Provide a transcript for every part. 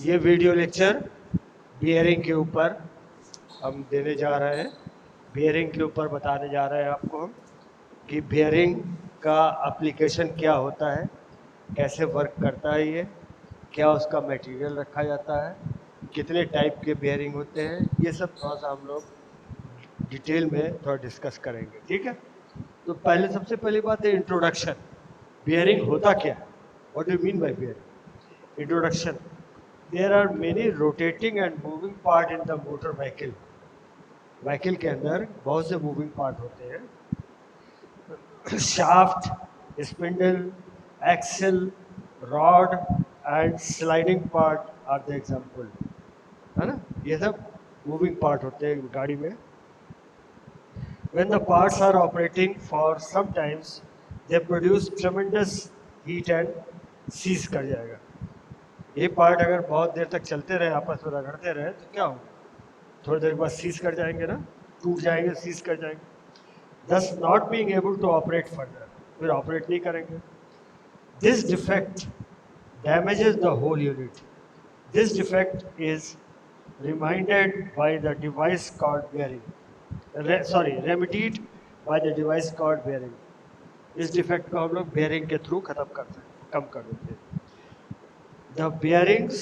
ये video lecture bearing के ऊपर हम देने जा रहे हैं। बियरिंग के ऊपर बताने जा रहे हैं आपको हम कि बियरिंग का एप्लीकेशन क्या होता है, कैसे वर्क करता है, ये क्या उसका मटेरियल रखा जाता है, कितने टाइप के बियरिंग होते हैं, ये सब थोड़ा सा हम लोग डिटेल में थोड़ा डिस्कस करेंगे। ठीक है, तो पहले सबसे पहली बात है इंट्रोडक्शन। बियरिंग होता क्या है, what do you mean by bearing? Introduction. There are many rotating and moving part in the motor vehicle. Vehicle के अंदर बहुत से मूविंग पार्ट होते हैं। Shaft, spindle, axle, rod and sliding part are the example, है ना। ये सब मूविंग पार्ट होते हैं गाड़ी में। When the parts are operating for some times, they produce tremendous heat and seize कर जाएगा। ये पार्ट अगर बहुत देर तक चलते रहे, आपस में रगड़ते रहे, तो क्या होगा? थोड़ी देर बाद सीज कर जाएंगे ना, टूट जाएंगे, सीज कर जाएंगे। Thus not being able to operate further, फिर ऑपरेट नहीं करेंगे। This defect damages the whole unit. This defect is reminded by the device called bearing. Remedied by the device called bearing. इस डिफेक्ट को हम लोग bearing के through खत्म करते हैं, कम कर देते हैं। The bearings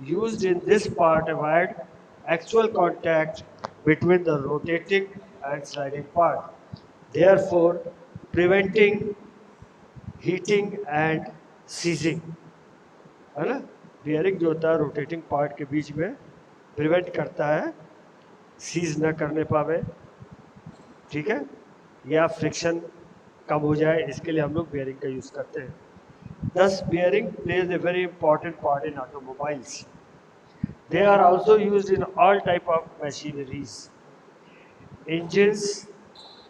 used in this part avoid actual contact between the rotating and sliding part, therefore preventing heating and seizing, है ना। बियरिंग जो होता है रोटेटिंग पार्ट के बीच में प्रिवेंट करता है, सीज न करने पावे, ठीक है, या फ्रिक्शन कम हो जाए, इसके लिए हम लोग बियरिंग का यूज करते हैं। Thus, bearing plays a very important part in automobiles. They are also used in all type of machineries, engines,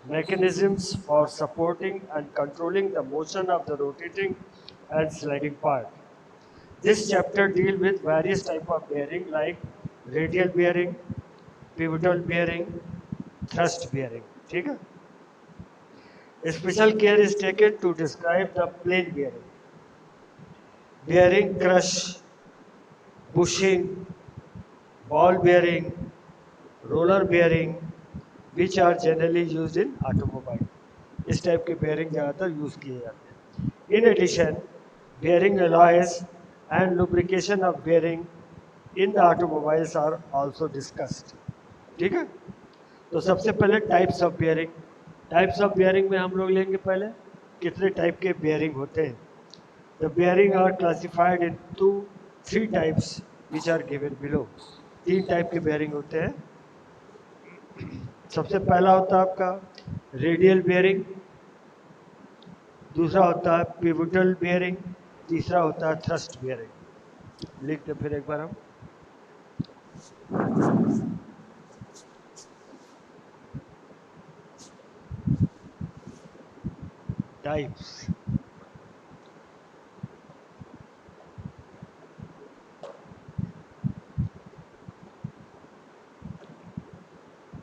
mechanisms for supporting and controlling the motion of the rotating and sliding part. This chapter deals with various type of bearing like radial bearing, pivotal bearing, thrust bearing. ठीक है? Special care is taken to describe the plain bearing. Bearing crush, bushing, ball bearing, roller bearing, which are generally used in automobile. इस type के bearing ज़्यादातर use किए जाते हैं। In addition, bearing alloys and lubrication of bearing in the automobiles are also discussed. ठीक है? तो सबसे पहले types of bearing. Types of bearing में हम लोग लेंगे पहले कितने टाइप के बेयरिंग होते हैं। The bearing are classified into 3 types which are given below. 3 type के बेयरिंग होते हैं। सबसे पहला होता है आपका रेडियल बेयरिंग, दूसरा होता है पिवोटल बेयरिंग, तीसरा होता है थ्रस्ट बेयरिंग। लिखते फिर एक बार हम। Types.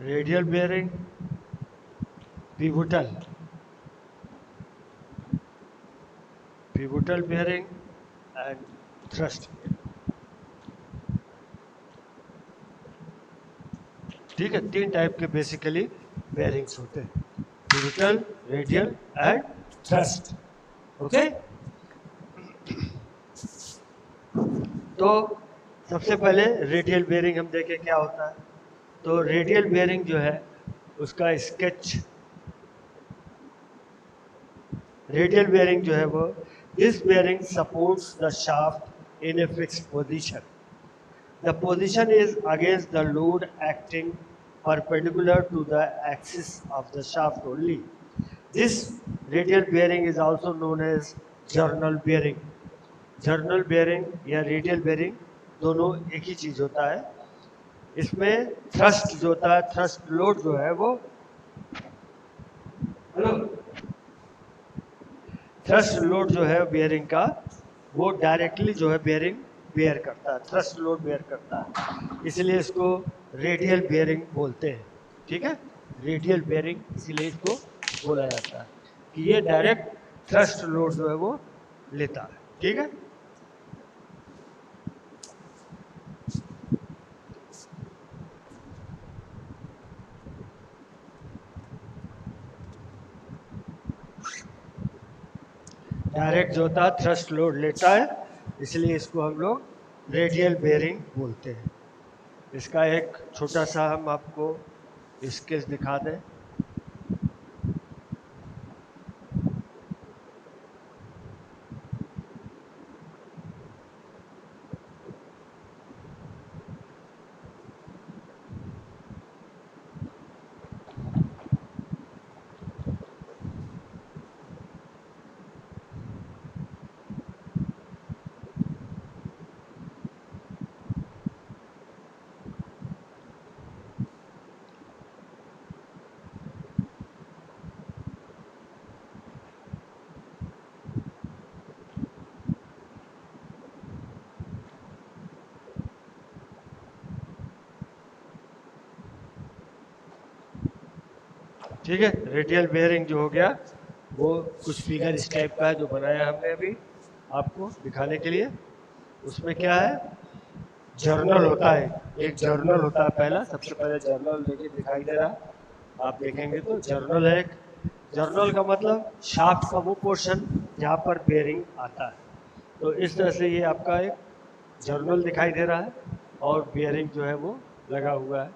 Radial bearing, pivotal bearing and thrust bearing। ठीक है, 3 टाइप के बेसिकली बेयरिंग्स होते हैं, pivotal, radial and thrust. Okay, तो सबसे पहले रेडियल बेयरिंग हम देखें क्या होता है। तो रेडियल बेयरिंग जो है उसका स्केच, रेडियल बेयरिंग जो है वो, this bearing supports the shaft in a fixed position. The position is against the load acting perpendicular to the axis of the shaft only. This radial bearing is also known as journal bearing. Journal bearing या radial bearing दोनों एक ही चीज होता है। इसमें thrust जो होता है, thrust load जो है वो, हेलो, thrust load जो है bearing का, वो डायरेक्टली जो है bearing बेयर करता है, थ्रस्ट लोड बेयर करता है, इसलिए इसको रेडियल बेयरिंग बोलते हैं। ठीक है, रेडियल बेयरिंग इसलिए इसको बोला जाता है कि ये डायरेक्ट थ्रस्ट लोड जो है वो लेता है। ठीक है, डायरेक्ट जो होता है थ्रस्ट लोड लेता है, इसलिए इसको हम लोग रेडियल बेयरिंग बोलते हैं। इसका एक छोटा सा हम आपको स्केच दिखा दें। ठीक है, रेडियल बेयरिंग जो हो गया वो कुछ फिगर इस टाइप का है जो बनाया हमने अभी आपको दिखाने के लिए। उसमें क्या है, जर्नल होता है, एक जर्नल होता है। पहला सबसे पहले जर्नल देखिए दिखाई दे रहा है, आप देखेंगे तो जर्नल है एक। जर्नल का मतलब शाफ्ट का वो पोर्शन जहाँ पर बेयरिंग आता है। तो इस तरह से ये आपका एक जर्नल दिखाई दे रहा है और बेयरिंग जो है वो लगा हुआ है,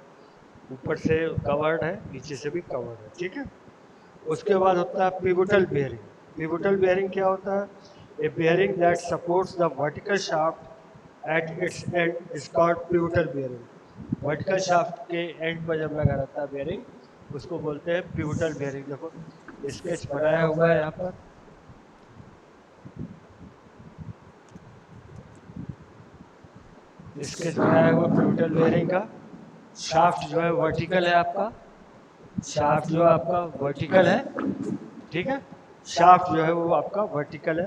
ऊपर से कवर्ड है, नीचे से भी कवर्ड है। ठीक है, उसके बाद होता है पिवोटल बेयरिंग। पिवोटल बेयरिंग क्या होता है? A bearing that supports the vertical shaft at its end is called pivotal bearing. Vertical shaft के एंड पर जब लगा रहता है बेयरिंग, उसको बोलते हैं पिवोटल बेयरिंग। देखो स्केच बनाया हुआ है यहाँ पर, स्केच बनाया हुआ पिवोटल बेयरिंग का। शाफ्ट जो है वर्टिकल है आपका, शाफ्ट जो है आपका वर्टिकल है। ठीक है, शाफ्ट जो है वो आपका वर्टिकल है।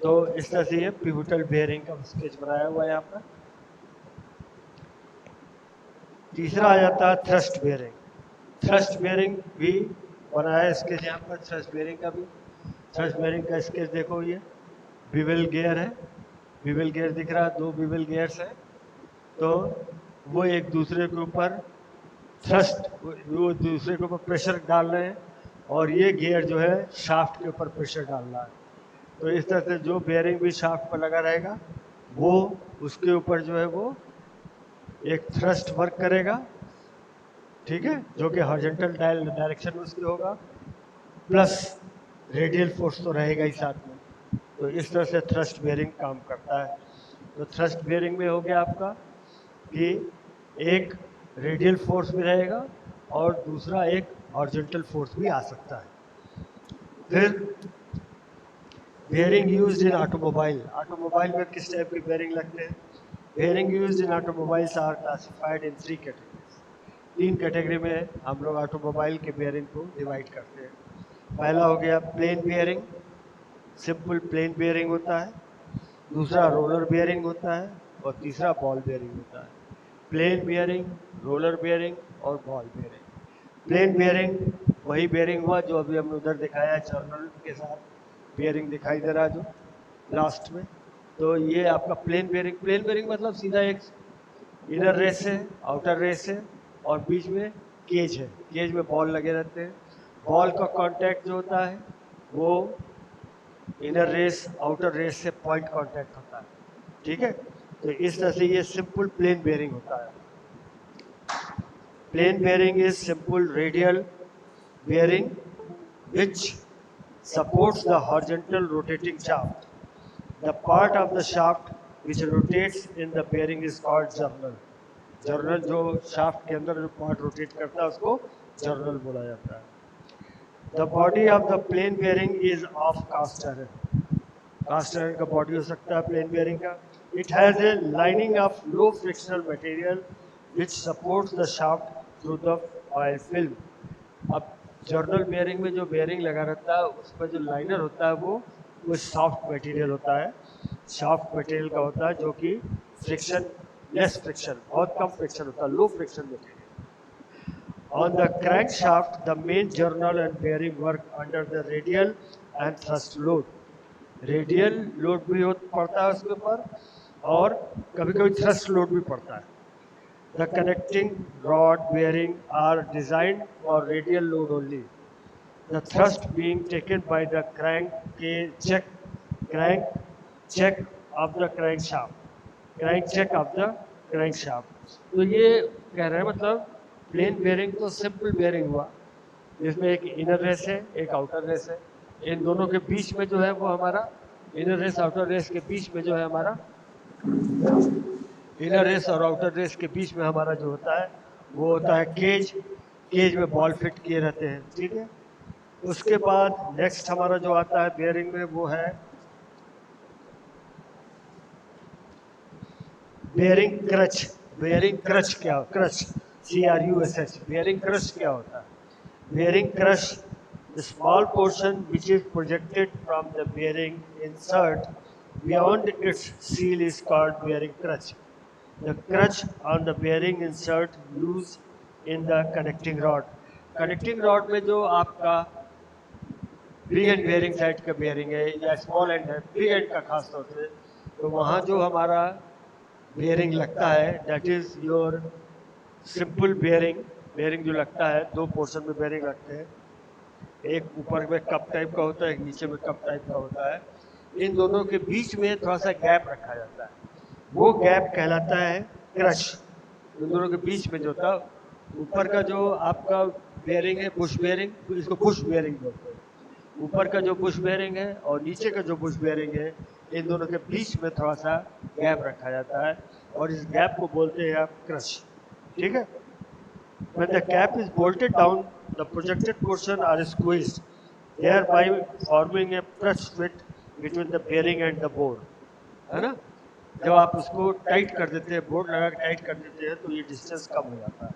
तो इस तरह से ये पिवोटल बेयरिंग का स्केच बनाया हुआ है यहाँ पर। तीसरा आ जाता है थ्रस्ट बेयरिंग। थ्रस्ट बेयरिंग भी बनाया है स्केच यहाँ पर, थ्रस्ट बेयरिंग का भी। थ्रस्ट बेयरिंग का स्केच देखो, ये बिवेल गियर है, बिवेल गियर दिख रहा है, दो बिवेल गियर्स है। तो वो एक दूसरे के ऊपर थ्रस्ट, वो दूसरे के ऊपर प्रेशर डाल रहे हैं और ये गियर जो है शाफ्ट के ऊपर प्रेशर डाल रहा है। तो इस तरह से जो बेयरिंग भी शाफ्ट पर लगा रहेगा वो उसके ऊपर जो है वो एक थ्रस्ट वर्क करेगा। ठीक है, जो कि हॉरिजॉन्टल डायरेक्शन में उसकी होगा, प्लस रेडियल फोर्स तो रहेगा ही साथ में। तो इस तरह से थ्रस्ट बेयरिंग काम करता है। तो थ्रस्ट बेयरिंग में हो गया आपका कि एक रेडियल फोर्स भी रहेगा और दूसरा एक हॉरिजॉन्टल फोर्स भी आ सकता है। फिर bearing used in automobile. Automobile में किस टाइप के बेयरिंग लगते हैं? Bearing used in automobiles are classified in 3 categories. 3 category में हम लोग ऑटोमोबाइल के बेयरिंग को डिवाइड करते हैं। पहला हो गया plain bearing, simple plain bearing होता है। दूसरा रोलर बेयरिंग होता है और तीसरा बॉल बेयरिंग होता है। प्लेन बेयरिंग, रोलर बेयरिंग और बॉल बेयरिंग। प्लेन बेयरिंग वही बेयरिंग हुआ जो अभी हमने उधर दिखाया है, जर्नल के साथ बेयरिंग दिखाई दे रहा है जो लास्ट में। तो ये आपका प्लेन बेयरिंग। प्लेन बेयरिंग मतलब सीधा एक इनर रेस है, आउटर रेस है और बीच में केज है, केज में बॉल लगे रहते हैं। बॉल का कांटेक्ट जो होता है वो इनर रेस आउटर रेस से पॉइंट कांटेक्ट होता है। ठीक है, तो इस तरह से ये सिंपल प्लेन बेयरिंग होता है। Plain bearing is simple radial bearing which supports the horizontal rotating shaft. The part of the shaft which rotates in the bearing is called journal. Journal जो शाफ्ट के अंदर जो पार्ट रोटेट करता है उसको journal बोला जाता है। The body of the plain bearing is of cast iron. Cast iron का बॉडी हो सकता है प्लेन बेयरिंग का। It has a lining of low frictional material which supports the shaft through the oil film. अब journal bearing में जो bearing लगा रहता है उस पर जो लाइनर होता है वो सॉफ्ट मटेरियल होता है, सॉफ्ट मटेरियल का होता है जो कि फ्रिक्शन लेस, फ्रिक्शन बहुत कम फ्रिक्शन होता है, लो friction material. On the crankshaft, the main journal and bearing work under the radial and thrust load. Radial load भी पड़ता है उसके ऊपर और कभी कभी थ्रस्ट लोड भी पड़ता है। The connecting rod bearing are designed for radial load only, the thrust being taken by the crank check crank check of the crank shaft, crank check of the crank shaft. तो ये कह रहे हैं मतलब plain bearing तो simple bearing हुआ, जिसमें एक इनर रेस है एक आउटर रेस है, इन दोनों के बीच में जो है वो हमारा इनर रेस आउटर रेस के बीच में जो है हमारा इनर रेस और आउटर रेस के बीच में हमारा जो होता है वो होता है केज, केज में बॉल फिट किए रहते हैं, ठीक है। उसके बाद नेक्स्ट हमारा जो आता है बेयरिंग में वो है बेयरिंग क्रच। बेयरिंग क्रच क्या, क्रच CRUSH, बेयरिंग क्रच क्या होता है? Bearing crush, the small portion which is projected from the bearing insert beyond its seal is called bearing crutch. The crutch on the bearing insert used in the connecting rod. Connecting rod में जो आपका big end bearing side का bearing है या small and है, big and का खास तौर से, तो वहाँ जो हमारा बेयरिंग लगता है that is your simple bearing. Bearing जो लगता है दो पोर्शन में बेयरिंग लगते हैं, एक ऊपर में कप टाइप का होता है, एक नीचे में कप टाइप का होता है। इन दोनों के बीच में थोड़ा सा गैप रखा जाता है, वो गैप कहलाता है क्रच। इन दोनों के बीच में जो होता है ऊपर का जो आपका बेयरिंग है बुश बेयरिंग, तो इसको बुश बेयरिंग बोलते हैं। ऊपर का जो बुश बेयरिंग है और नीचे का जो बुश बेयरिंग है, इन दोनों के बीच में थोड़ा सा गैप रखा जाता है और इस गैप को बोलते हैं आप क्रच, ठीक है। When the cap is bolted down, the projected portion are squeezed, thereby forming a crutch fit between the bearing and the bore, है ना। जब आप उसको टाइट कर देते हैं, बोर्ड लगा के टाइट कर देते हैं, तो ये डिस्टेंस कम हो जाता है।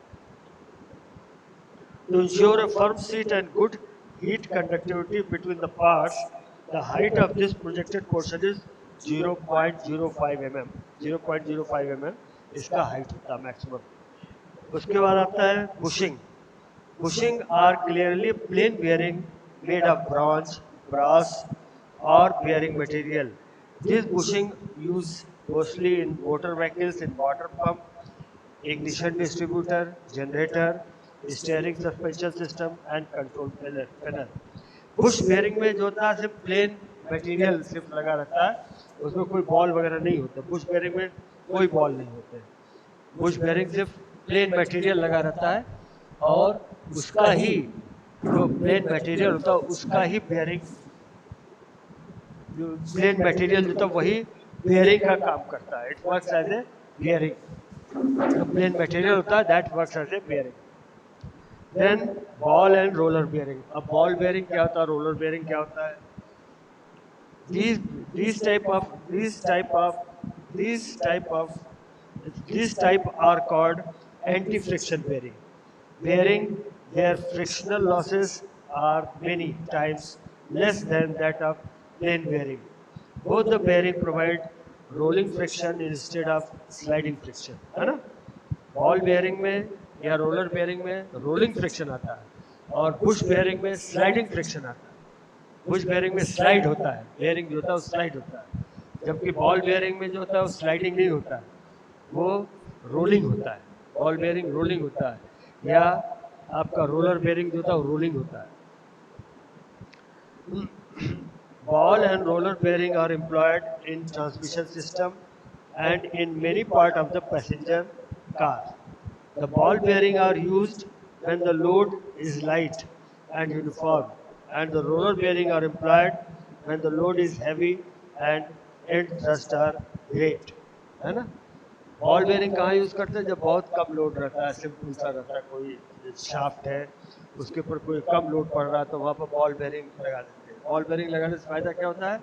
To ensure a firm seat and good heat conductivity between the parts, the height of this projected portion is 0.05 mm. 0.05 mm इसका हाइट होता है मैक्सिमम। उसके बाद आता है bushing. Bushing are clearly plain bearing made of bronze, brass, or bearing material. This bushing used mostly in motor vehicles, in water pump, ignition distributor, generator, steering suspension system, and control panel. Bush bearing में जो होता है सिर्फ plane material सिर्फ लगा रहता है, उसमें कोई बॉल वगैरह नहीं होता। बुश बेयरिंग में कोई बॉल नहीं होते। बुश बेयरिंग सिर्फ प्लेन मटेरियल लगा रहता है और उसका ही जो प्लेन मटेरियल होता है उसका ही बेयरिंग, जो प्लेन मटेरियल होता है वही बेयरिंग का काम करता है। It works as a bearing. जो प्लेन मटेरियल होता है that works as a bearing. Then ball and roller bearing. अब बॉल बेयरिंग क्या होता है, रोलर बेयरिंग क्या होता है? these type of these type of these type of these type are called anti-friction bearing. Bearing, their frictional losses are many times less than that of plain bearing. Both the bearing provide rolling friction instead of sliding friction, है ना। Ball bearing में या roller bearing में rolling friction आता है और bush bearing में sliding friction आता है। बुश बेयरिंग में स्लाइड होता है, बेयरिंग जो होता है वो स्लाइड होता है, जबकि बॉल बेयरिंग में जो होता है वो स्लाइडिंग नहीं होता है, वो रोलिंग होता है। बॉल बेयरिंग रोलिंग होता है या आपका रोलर बेयरिंग जो होता है वो रोलिंग होता है। Ball and roller bearing are employed in transmission system and in many part of the passenger car. The ball bearing are used when the load is light and uniform, and the roller bearing are employed when the load is heavy and end thrust are great, है ना। Ball bearing कहाँ use करते हैं? जब बहुत कम load रहता है, simple सा रहता है, कोई शाफ्ट है उसके ऊपर कोई कम लोड पड़ रहा है तो वहाँ पर बॉल बेयरिंग लगा देते हैं। बॉल बेयरिंग लगाने से फायदा क्या होता है?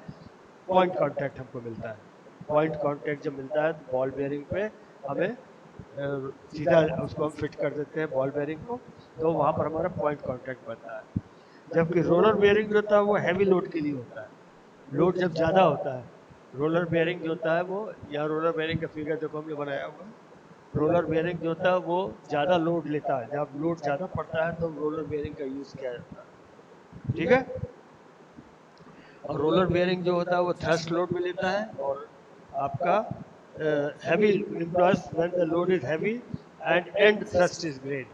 पॉइंट कांटेक्ट हमको मिलता है। पॉइंट कांटेक्ट जब मिलता है तो बॉल बेयरिंग पे हमें सीधा उसको हम फिट कर देते हैं बॉल बेयरिंग को, तो वहाँ पर हमारा पॉइंट कांटेक्ट बनता है। जबकि रोलर बेयरिंग जो होता है वो हैवी लोड के लिए होता है, लोड जब ज़्यादा होता है। रोलर बेयरिंग जो होता है वो, या रोलर बेयरिंग का फिगर देखो हमने बनाया हुआ है। रोलर बेयरिंग जो होता है वो ज़्यादा लोड लेता है, जब लोड ज़्यादा पड़ता है तो रोलर बेयरिंग का यूज़ किया जाता है, ठीक है। और रोलर बेयरिंग जो होता है वो थ्रस्ट लोड में लेता है और आपका heavy employees when the load is heavy and and thrust is great,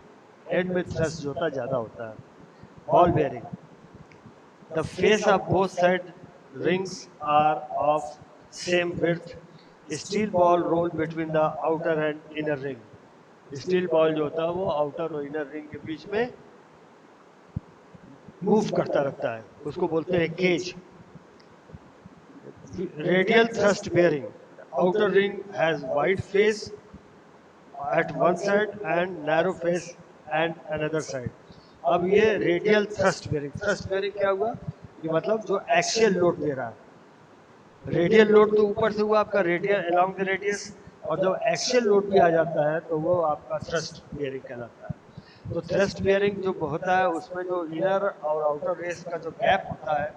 and में थ्रस्ट जो होता है ज़्यादा होता है। Ball bearing, the face of both side rings are of same width. Steel ball roll between the outer and inner ring. Steel ball जो होता है वो आउटर और इनर रिंग के बीच में मूव करता रहता है, उसको बोलते हैं cage. Radial thrust bearing. Outer ring has wide face at one side and narrow face and another side. अब ये रेडियल थ्रस्ट बेयरिंग क्या हुआ? ये मतलब जो एक्सियल लोड दे रहा है. रेडियल लोड तो ऊपर से हुआ आपका रेडियल अलोंग द रेडियस, और जब एक्सियल लोड भी आ जाता है तो वो आपका थ्रस्ट बेयरिंग कहलाता है. तो थ्रस्ट बेयरिंग जो होता है उसमें जो इनर और आउटर रेस का जो गैप होता है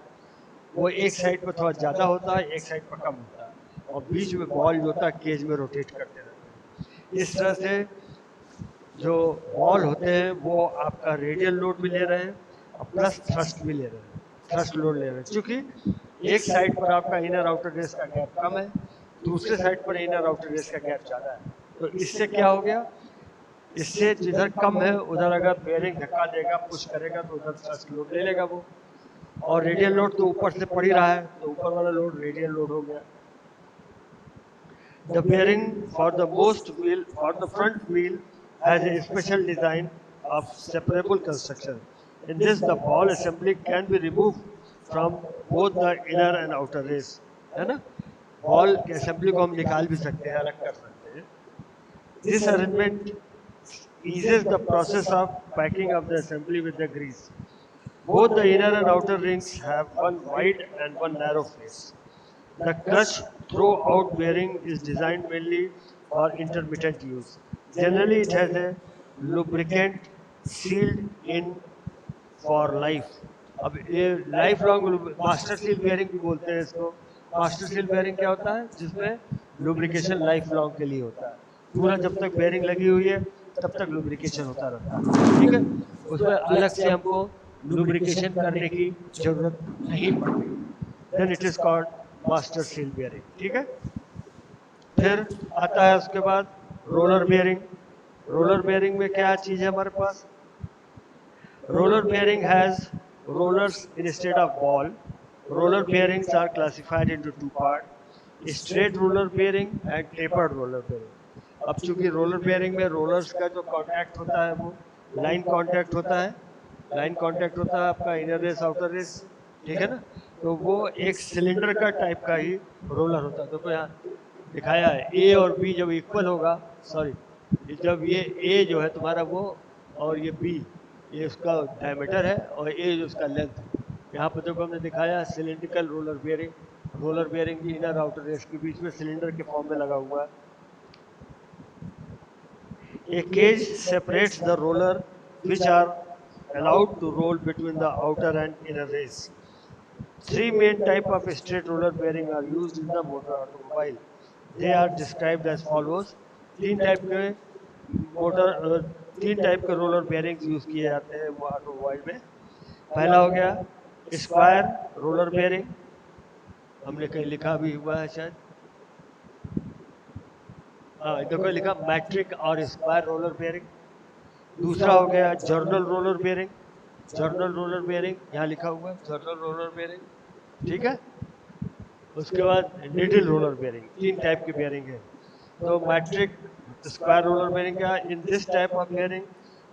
वो एक साइड पर थोड़ा ज़्यादा होता है, एक साइड पर कम होता है, और बीच में बॉल जो होता है केज में रोटेट करते रहते हैं. इस तरह से जो बॉल होते हैं वो आपका रेडियल लोड भी ले रहे हैं और प्लस थ्रस्ट भी ले रहे हैं, थ्रस्ट लोड ले रहे हैं. क्योंकि एक साइड पर आपका इनर आउटर रेस का गैप कम है, दूसरे साइड पर इनर आउटर रेस का गैप ज़्यादा है. तो इससे क्या हो गया? इससे जिधर कम है उधर अगर बेयरिंग धक्का देगा, पुश करेगा, तो उधर थ्रस्ट लोड ले लेगा वो. और रेडियल लोड तो ऊपर से पड़ ही रहा है, तो ऊपर वाला लोड रेडियल लोड हो गया. The bearing for the front wheel has a special design of separable construction. In this, the ball assembly can be removed from both the inner and outer race. है ना? Ball के assembly को हम निकाल भी सकते हैं, अलग कर सकते हैं. This arrangement eases the process of packing of the assembly with the grease. Both the inner and outer rings have one wide and one narrow face. The clutch throw-out bearing is designed mainly for intermittent use. Generally, it has a lubricant sealed in for life. अब ये life long master seal bearing भी बोलते हैं इसको. Master seal bearing क्या होता है? जिसमें लुब्रिकेशन लाइफ लॉन्ग के लिए होता है. पूरा जब तक बेयरिंग लगी हुई है तब तक लुब्रिकेशन होता रहता है. ठीक है, उसमें अलग से हमको लुब्रिकेशन करने की जरूरत नहीं पड़ती. Then it is called master seal bearing. ठीक है. फिर आता है उसके बाद रोलर बेयरिंग. रोलर बेयरिंग में क्या चीज है हमारे पास? Roller bearing has rollers instead of ball. Roller bearings are classified into two parts: straight roller bearing and tapered roller bearing. अब चूंकि रोलर बेयरिंग में रोलर्स का जो कांटेक्ट होता है वो लाइन कांटेक्ट होता है. लाइन कांटेक्ट होता है आपका इनर रेस आउटर रेस. ठीक है ना? तो वो एक सिलेंडर का टाइप का ही रोलर होता है. देखो यहाँ दिखाया है ए और बी जब इक्वल होगा, सॉरी, जब ये ए जो है तुम्हारा वो और ये बी, ये उसका डायमीटर है और ये जो उसका लेंथ है. यहाँ पर देखो हमने दिखाया cylindrical roller bearing. Roller bearing की इनर आउटर रेस के बीच में सिलेंडर के फॉर्म में लगा हुआ है. A cage separates the roller which are allowed to roll between the outer and inner race. Three main type of straight roller bearing are used in the motor automobile. They are described as follows. तीन type के motor तीन type के roller bearings use किए जाते हैं वो automobile में. पहला हो गया स्क्वायर रोलर बेयरिंग, हमने कहीं लिखा भी हुआ है शायद. हाँ देखो लिखा मैट्रिक और स्क्वायर रोलर बेयरिंग. दूसरा हो गया journal roller bearing. Journal roller bearing यहाँ लिखा हुआ है जर्नल रोलर बेयरिंग. ठीक है. उसके बाद निडल रोलर बेयरिंग. तीन टाइप की बेयरिंग है. तो मैट्रिक स्क्वायर रोलर बेयरिंग का, in this type of bearing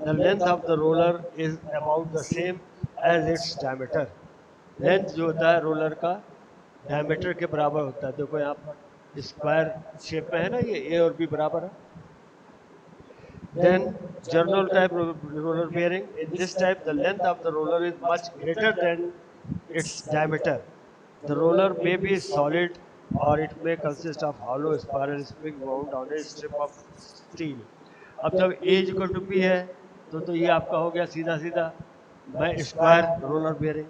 the length of the roller is about the same as its diameter. Length जो होता है रोलर का डायमीटर के बराबर होता है. देखो यहाँ पर स्क्वायर शेप में है ना, ये ए और बी बराबर है. Then journal type roller bearing. In this type, the length of the roller is much greater than its diameter. The roller may be solid or it may consist of hollow spiral spring wound on a strip of steel. अब जब A equal to B है तो ये आपका हो गया सीधा सीधा मैं स्क्वायर रोलर बेयरिंग.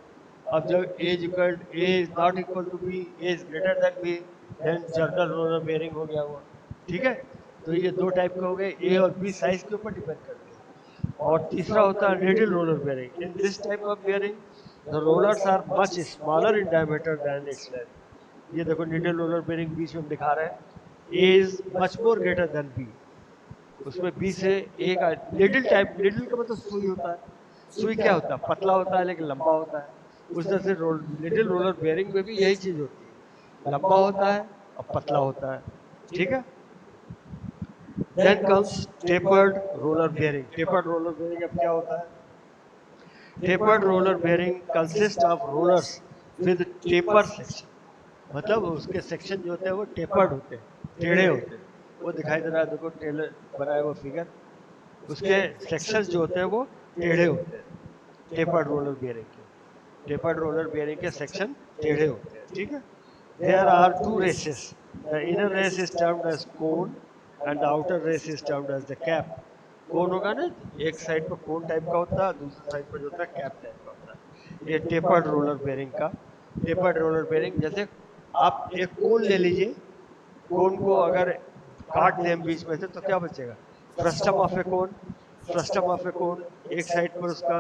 अब जब A is not equal to B, A is greater than B, then journal roller bearing हो गया वो. ठीक है. तो ये दो टाइप के हो गए, ए और बी साइज के ऊपर डिपेंड करते हैं. और तीसरा होता है needle roller bearing. In this type of bearing the rollers are much smaller in diameter than its length. ये देखो निडल रोलर बेयरिंग बीच में दिखा रहे हैं. A is much more greater than B. उसमें बी से ए का निडल टाइप. निडल का मतलब सुई होता है. सुई क्या होता है? पतला होता है लेकिन लंबा होता है. उस तरह से लिटिल रोलर बेयरिंग में भी यही चीज होती है, लंबा होता है और पतला होता है, ठीक है। Then comes tapered roller bearing. Tapered roller bearing अब क्या होता है? Tapered roller bearing consist of rollers with taper section, मतलब उसके सेक्शन जो होते हैं वो टेपर्ड होते हैं, टेढ़े होते हैं। वो दिखाई दे रहा है, देखो टेलर बनाया हुआ फिगर, उसके सेक्शंस जो होते हैं वो टेढ़े होते हैं, टेपर्ड रोलर बेयरिंग के। टेपर्ड रोलर बेयरिंग के सेक्शन टेढ़े होते हैं, ठीक है। There are two races, the inner race is termed as cone and the outer race is termed as the cap. Cone होगा ना, एक साइड पर कोन टाइप का होता है, दूसरी साइड पर जो होता है कैप टाइप का होता है। ये टेपर्ड रोलर बेयरिंग का, टेपर्ड रोलर बेयरिंग, जैसे आप एक कोन ले लीजिए, कोन को अगर काट दें बीच में से तो क्या बचेगा? Frustum of a cone. Frustum of a cone, एक साइड पर उसका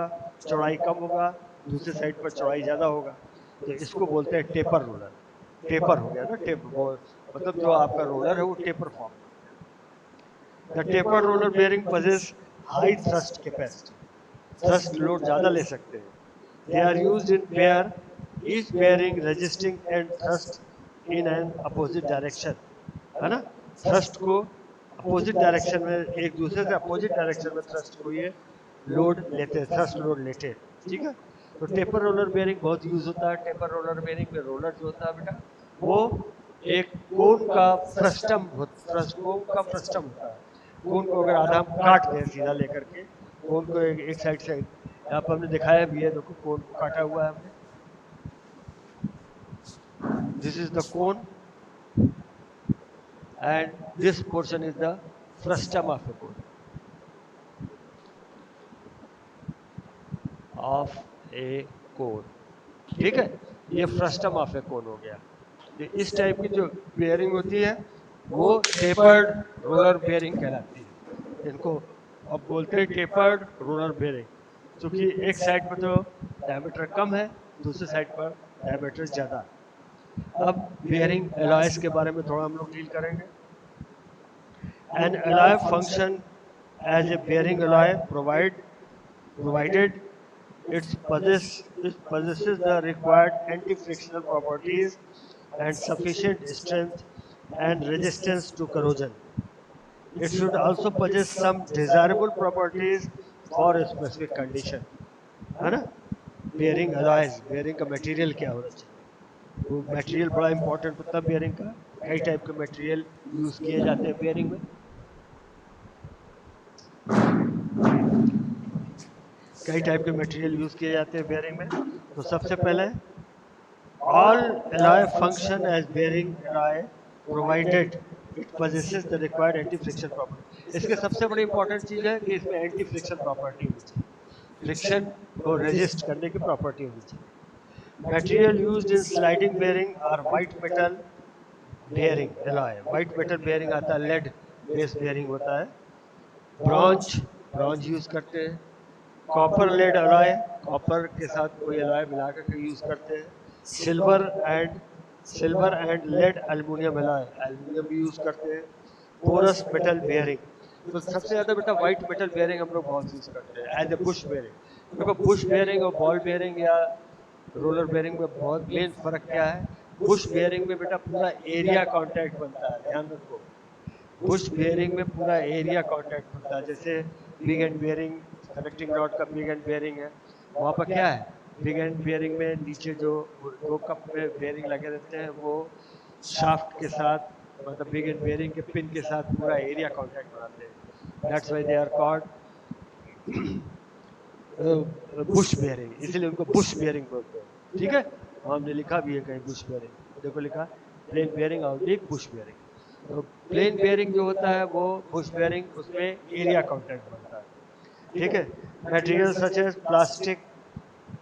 चौड़ाई कम होगा, दूसरी साइड पर चौड़ाई ज्यादा होगा, तो इसको बोलते हैं टेपर रोलर। टेपर हो गया ना, मतलब जो आपका रोलर है वो taper form. The taper roller bearing possess high thrust capacity, thrust load ज्यादा ले सकते हैं। They are used in pair, each bearing resisting end thrust in an opposite direction, है ना। थ्रस्ट को अपोजिट डायरेक्शन में, एक दूसरे से अपोजिट डायरेक्शन में थ्रस्ट को ये लोड लेते हैं, थ्रस्ट लोड लेते हैं, ठीक है। तो टेपर रोलर बेयरिंग बहुत यूज होता है। टेपर रोलर बेयरिंग में रोलर जो होता है बेटा, वो एक कोन का फ्रस्टम, कोन का फ्रस्टम होता है। कोन को अगर आधा हम काट दें सीधा लेकर के, कोन को एक साइड से, यहाँ पर हमने दिखाया भी है, देखो कोन को काटा हुआ है हमने, this is the cone and this portion is the frustum of a cone, of a cone, ठीक है। ये फ्रस्टम ऑफ ए कोन हो गया। तो इस टाइप की जो बेयरिंग होती है वो टेपर्ड रोलर बेयरिंग कहलाती है। इनको अब बोलते हैं टेपर्ड रोलर बेयरिंग, क्योंकि एक साइड पर तो डायमीटर कम है, दूसरी साइड पर डायमीटर ज्यादा है। अब बेयरिंग एलॉयज के बारे में थोड़ा हम लोग डील करेंगे। An alloy function as a bearing alloy provided it possesses the required anti-frictional properties and sufficient strength and resistance to corrosion. It should also possess some desirable properties for a specific condition, है ना। Bearing alloys, bearing का material क्या होना चाहिए, वो material बड़ा important होता है बेयरिंग का। कई टाइप के मटेरियल यूज किए जाते हैं बेयरिंग में, कई टाइप के मटेरियल यूज किए जाते हैं बेयरिंग में। तो सबसे पहले all alloy function as bearing alloy provided it possesses the required anti-friction property। इसके सबसे बड़ी इंपॉर्टेंट चीज है कि इसमें एंटी फ्रिक्शन प्रॉपर्टी होनी चाहिए, फ्रिक्शन को रेजिस्ट करने की प्रॉपर्टी होनी चाहिए। Material used in sliding bearing are white metal bearing alloy. White metal bearing आता है, लेड बेस बेयरिंग होता है। ब्रॉन्ज, ब्रॉन्ज यूज करते हैं। कॉपर लेड अलॉय, कॉपर के साथ कोई अलॉय मिला करके यूज करते हैं। Silver and lead aluminium alloy, aluminium भी यूज करते हैं। पोरस मेटल बेयरिंग, तो सबसे ज्यादा बेटा व्हाइट मेटल बेयरिंग हम लोग बहुत यूज करते हैं एज ए बुश बेयरिंग। देखो बुश बेयरिंग और बॉल बेयरिंग या रोलर बेयरिंग में बहुत मेन फर्क क्या है? बुश बेयरिंग में बेटा पूरा एरिया कांटेक्ट बनता है, ध्यान रखो। बुश बेयरिंग में पूरा एरिया कांटेक्ट होता है, जैसे big end bearing, connecting rod का बिग एंड बेयरिंग है, वहाँ पर क्या है, बिग एंड बेयरिंग में नीचे जो दो कप में बेयरिंग लगे रहते हैं वो शाफ्ट के साथ, मतलब बिग एंड बेयरिंग के पिन के साथ पूरा एरिया कांटेक्ट बनाते हैं। That's why they are called bush bearing, इसलिए उनको बुश बेयरिंग बोलते हैं, ठीक है। हमने लिखा भी है कहीं बुश बेयरिंग, देखो लिखा प्लेन बेयरिंग और बुश बेयरिंग। तो प्लेन बेयरिंग जो होता है वो बुश बेयरिंग, उसमें एरिया कांटेक्ट बनता है, ठीक है। Material such as plastic,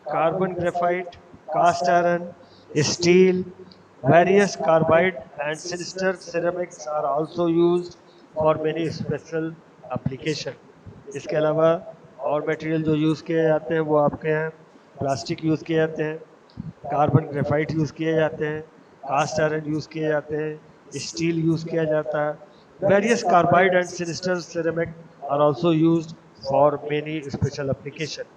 carbon graphite, cast iron, steel, various carbide and sinister ceramics are also used for many special application। इसके अलावा और मटेरियल जो यूज किए जाते हैं वो आपके हैं, प्लास्टिक यूज किए जाते हैं, कार्बन ग्रेफाइट यूज किए जाते हैं, कास्ट आयरन यूज किए जाते हैं, स्टील यूज किया जाता है। Various carbide and sintered ceramic are also used for many special application.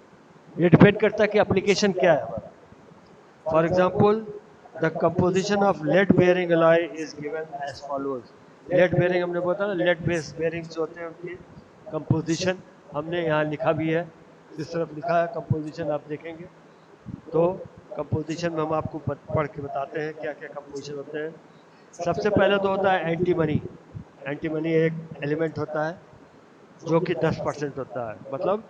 ये डिपेंड करता है कि एप्लीकेशन क्या है हमारा। For example, the composition of lead bearing alloy is given as follows. Lead bearing हमने बोला ना, लेड बेस बेयरिंग जो होते हैं उनकी कंपोजिशन हमने यहाँ लिखा भी है, इस तरफ लिखा है कंपोजिशन, आप देखेंगे तो कंपोजिशन में हम आपको पढ़ के बताते हैं क्या क्या कंपोजिशन होते हैं। सबसे पहले तो होता है एंटीमनी। एंटीमनी एक एलिमेंट होता है जो कि 10% होता है, मतलब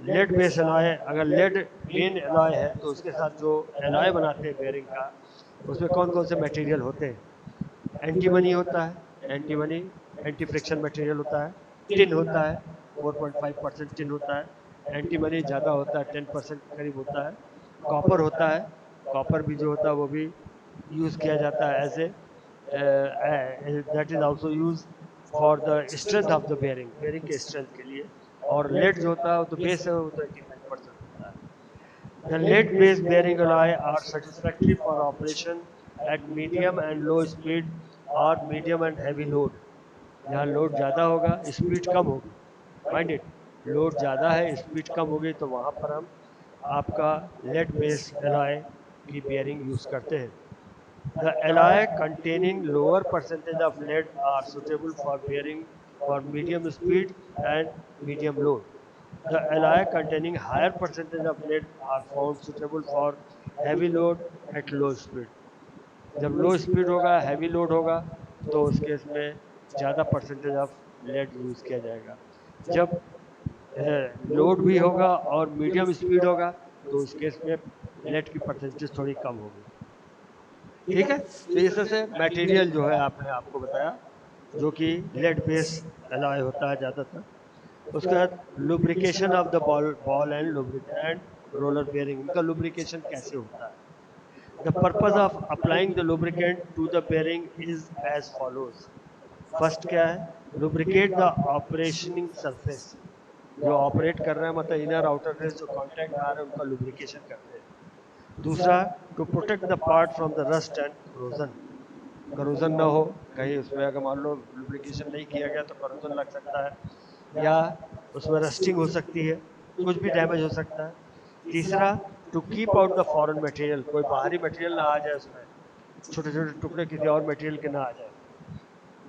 लेड बेस एलॉय, अगर लेड मेन एलॉय है तो उसके साथ जो एलॉय बनाते हैं बेयरिंग का, उसमें कौन कौन से मटेरियल होते हैं। एंटीमनी होता है, एंटीमनी एंटी फ्रिक्शन मटेरियल होता है। टिन होता है, 4.5% टिन होता है। एंटीमनी ज़्यादा होता है, 10% के करीब होता है। कॉपर होता है, कॉपर भी जो होता है वो भी यूज़ किया जाता है as a, that is also use for the strength of the bearing, bearing के स्ट्रेंथ के लिए। और लेड जो होता है वो तो बेस है, वो तो 85% होता है। The lead-based bearing alloy are satisfactory for operation at medium and low speed or medium and heavy load. जहाँ लोड ज़्यादा होगा, स्पीड कम होगी, माइंड इट, लोड ज़्यादा है, स्पीड कम होगी, तो वहाँ पर हम आपका लेड बेस्ड एलॉय की बेयरिंग यूज़ करते हैं। The alloy containing lower percentage of lead are suitable for bearing for medium speed and medium load. The alloy containing higher percentage of lead are found suitable for heavy load at low speed. जब लो speed होगा, heavy load होगा, तो उस case में ज़्यादा percentage of lead use किया जाएगा। जब लोड भी होगा और मीडियम स्पीड होगा, तो उस केस में लेड की परसेंटेज थोड़ी कम होगी। ठीक है, तो इस तरह से मटेरियल जो है आपने आपको बताया, जो कि लेड बेस एलॉय होता है ज़्यादातर। उसके बाद lubrication of the ball and lubricant roller bearing, इनका लुब्रिकेशन कैसे होता है। The purpose of applying the lubricant to the bearing is as follows. First क्या है, लुब्रिकेट द ऑपरेशनिंग सरफेस, जो ऑपरेट कर रहे हैं मतलब इनर आउटर फेस जो कांटेक्ट आ रहे हैं उनका लुब्रिकेशन करते हैं। दूसरा, to protect the part from the rust and corrosion, corrosion ना हो कहीं उसमें, अगर मान लो लुब्रिकेशन नहीं किया गया तो करोजन लग सकता है या उसमें रस्टिंग हो सकती है, कुछ भी डैमेज हो सकता है। तीसरा, to keep out the foreign material, कोई बाहरी मटेरियल ना आ जाए उसमें, छोटे छोटे टुकड़े किसी और मटेरियल के ना आ जाए।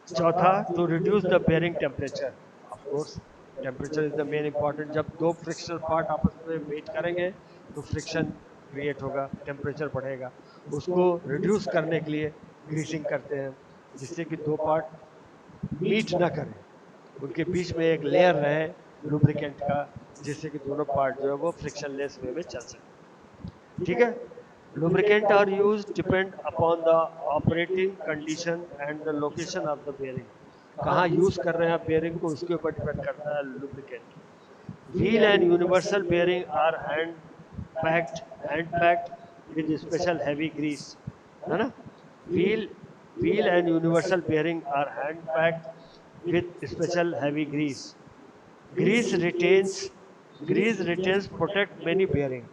चौथा, to reduce the bearing temperature, of course temperature is the main important. जब दो फ्रिक्शनल पार्ट आपस में मीट करेंगे तो फ्रिक्शन क्रिएट होगा, टेम्परेचर बढ़ेगा, उसको रिड्यूस करने के लिए ग्रीसिंग करते हैं, जिससे कि दो पार्ट मीट ना करें, उनके बीच में एक लेयर रहे लुब्रिकेंट का, जिससे कि दोनों पार्ट जो है वो फ्रिक्शनलेस वे में चल सके। ठीक है, lubricant are used depend upon the operating condition and the location of the bearing, कहाँ यूज कर रहे हैं आप बेयरिंग को उसके ऊपर डिपेंड करता है lubricant. Wheel and universal bearing are hand packed with special heavy grease, है ना। Wheel wheel and universal bearing are hand packed with special heavy grease. Grease retainers grease retainers protect many bearing,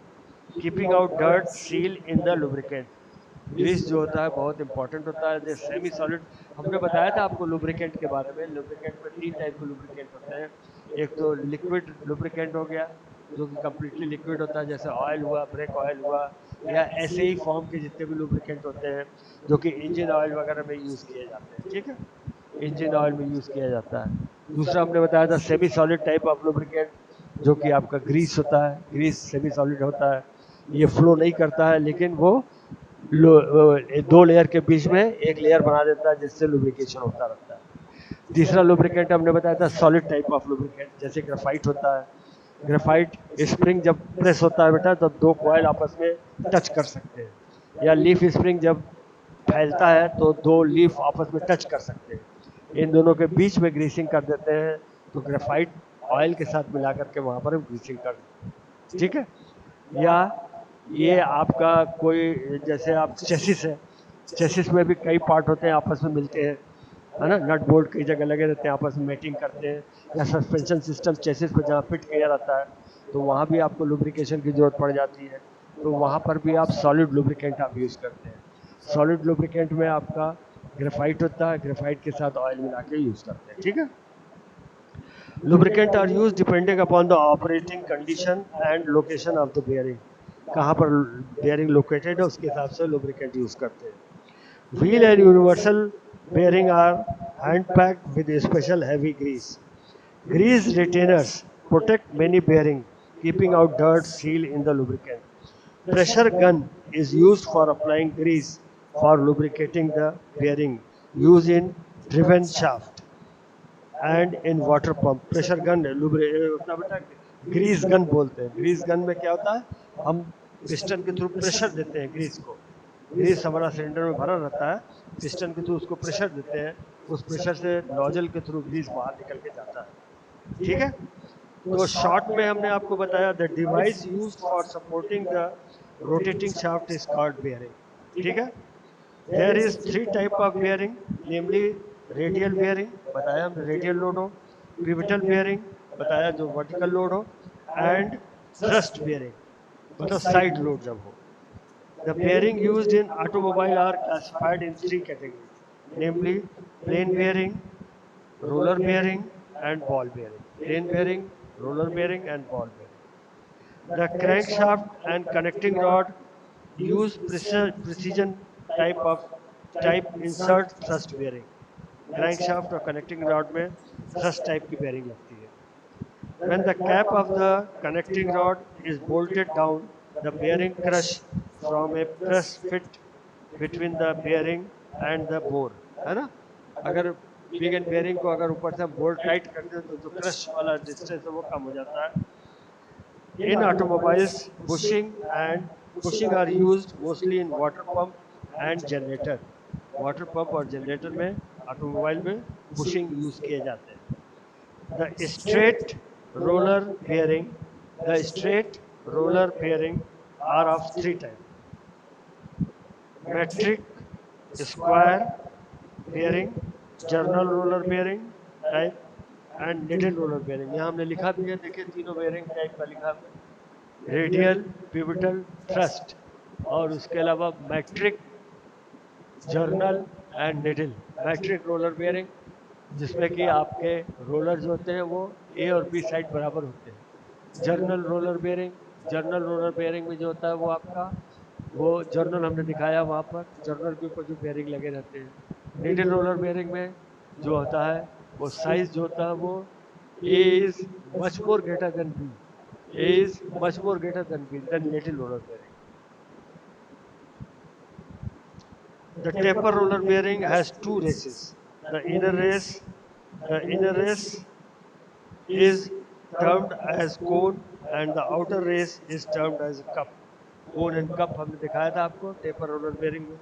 keeping out dirt seal in the lubricant. Grease जो होता है बहुत important होता है। जैसे semi solid, हमने बताया था आपको लुब्रिकेंट के बारे में, लुब्रिकेंट में 3 टाइप के लुब्रिकेंट होते हैं। एक तो लिक्विड लुब्रिकेंट हो गया, जो कि कम्प्लीटली लिक्विड होता है, जैसे ऑयल हुआ, ब्रेक ऑयल हुआ, या ऐसे ही फॉर्म के जितने भी लुब्रिकेंट होते हैं जो कि इंजन ऑयल वगैरह में यूज़ किए जाते हैं। ठीक है, इंजन ऑयल में यूज़ किया जाता है। दूसरा हमने बताया था semi solid type of lubricant, जो कि आपका ग्रीस होता है। ग्रीस सेमी सॉलिड होता है, ये फ्लो नहीं करता है, लेकिन वो दो लेयर के बीच में एक लेयर बना देता है, जिससे लुब्रिकेशन होता रहता है। तीसरा लुब्रिकेंट हमने बताया था सॉलिड टाइप ऑफ लुब्रिकेंट, जैसे ग्रेफाइट होता है। ग्रेफाइट स्प्रिंग जब प्रेस होता है बेटा, तब दो कॉइल आपस में टच कर सकते हैं, या लीफ स्प्रिंग जब फैलता है तो दो लीफ आपस में टच कर सकते हैं। इन दोनों के बीच में ग्रीसिंग कर देते हैं, तो ग्रेफाइट ऑयल के साथ मिला करके वहाँ पर हम ग्रीसिंग कर देते हैं। ठीक है, या ये आपका कोई, जैसे आप चेसिस है, चेसिस में भी कई पार्ट होते हैं आपस में मिलते हैं, है ना, नट बोल्ट कई जगह लगे रहते हैं, आपस में मेटिंग करते हैं, या सस्पेंशन सिस्टम चेसिस पर जहाँ फिट किया रहता है तो वहाँ भी आपको लुब्रिकेशन की जरूरत पड़ जाती है, तो वहाँ पर भी आप सॉलिड लुब्रिकेंट आप यूज़ करते हैं। सॉलिड लुब्रिकेंट में आपका ग्रेफाइट होता है, ग्रेफाइट के साथ ऑयल मिला के यूज़ करते हैं। ठीक है, lubricant are used depending upon the operating condition and location of the bearing, कहाँ पर बेयरिंग लोकेटेड है उसके हिसाब से लुब्रिकेंट यूज करते हैं। Wheel and universal bearing are hand packed with special heavy grease. Grease retainers protect many bearing, keeping out dirt, seal in the lubricant. Pressure gun is used for applying grease for lubricating the bearing, used in driven shaft and in water pump. Pressure gun अपना बेटा grease gun बोलते हैं। Grease gun में क्या होता है, हम piston के थ्रू प्रेशर देते हैं ग्रीस को। ग्रीस हमारा सिलेंडर में भरा रहता है, पिस्टन के थ्रू उसको प्रेशर देते हैं, उस प्रेशर से नोजल के थ्रू ग्रीस बाहर निकल के जाता है। ठीक है, तो शॉर्ट में हमने आपको बताया the device used for supporting the rotating shaft is called bearing. ठीक है, there is three type of bearing, namely radial bearing बताया हमने, रेडियल लोड हो, पिवटल बेयरिंग बताया जो वर्टिकल लोड हो, एंड थ्रस्ट बेयरिंग मतलब साइड लोड जब हो। The bearing used in automobile are classified in three categories, namely plain bearing, roller bearing and ball bearing. Plain bearing, roller bearing and ball bearing. The crankshaft and connecting rod use precision type insert thrust bearing. Crankshaft और connecting rod में thrust type की bearing लगती है। When the cap of the connecting rod is bolted down, the bearing crush from a press fit between the bearing and the bore, है ना? अगर big end bearing को अगर ऊपर से बोल्ट टाइट कर दे तो जो क्रश वाला डिस्टेंस है वो कम हो जाता है। In automobiles bushing are used mostly in water pump and generator. Water pump और जनरेटर में ऑटोमोबाइल में बुशिंग यूज किए जाते हैं। The straight roller bearing, the straight roller bearing are of three types: metric, square bearing, journal roller bearing type, and needle roller bearing। यहाँ हमने लिखा भी है, देखिए तीनों bearing टाइप का लिखा है, रेडियल, पिवटल, थ्रस्ट, और उसके अलावा metric, journal and needle. Metric roller bearing जिसमें कि आपके रोलर जो होते हैं वो ए और बी साइड बराबर होते हैं। जर्नल रोलर बेयरिंग में जो होता है वो आपका वो जर्नल हमने दिखाया वहाँ पर, जर्नल के ऊपर जो बेयरिंग लगे रहते हैं। निडल रोलर बेयरिंग में जो होता है वो साइज जो होता है वो A is much more greater than B, A is much more greater than B then needle roller bearing. The taper roller bearing has two races. The inner race The inner race is termed as cone and the outer race is termed as cup. Cone and cup हमने दिखाया था आपको taper roller bearing में।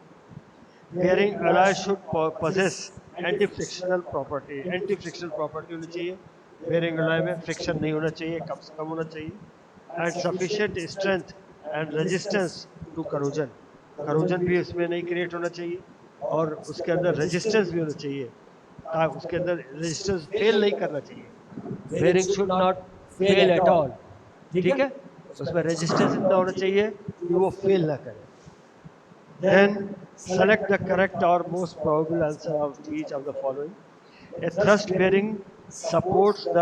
Bearing alloy should possess anti-frictional property. Anti-frictional property होनी चाहिए bearing alloy में, friction नहीं होना चाहिए, कम से कम होना चाहिए, and sufficient strength and resistance to corrosion. corrosion भी इसमें नहीं create होना चाहिए और उसके अंदर resistance भी होना चाहिए, उसके अंदर रेजिस्टेंस फेल नहीं करना चाहिए। Bearing should not fail at all. ठीक है, उसमें रेजिस्टेंस इतना होना चाहिए कि वो फेल ना करे। देन सेलेक्ट द करेक्ट और most probable answer of each of the following. A thrust bearing supports the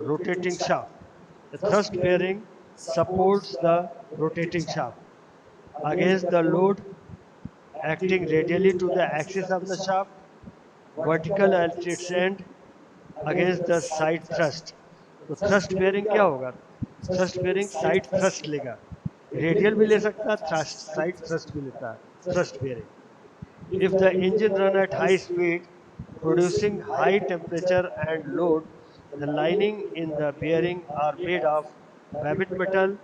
rotating shaft. A thrust bearing supports the rotating shaft against the load acting radially to the axis of the shaft, vertical at its end against the side thrust। तो thrust bearing क्या होगा? thrust bearing side thrust लेगा, radial भी ले सकता है, thrust side thrust भी लेता है thrust bearing। If the engine run at high speed producing high temperature and load, the lining in the bearing are made of Babbitt metal,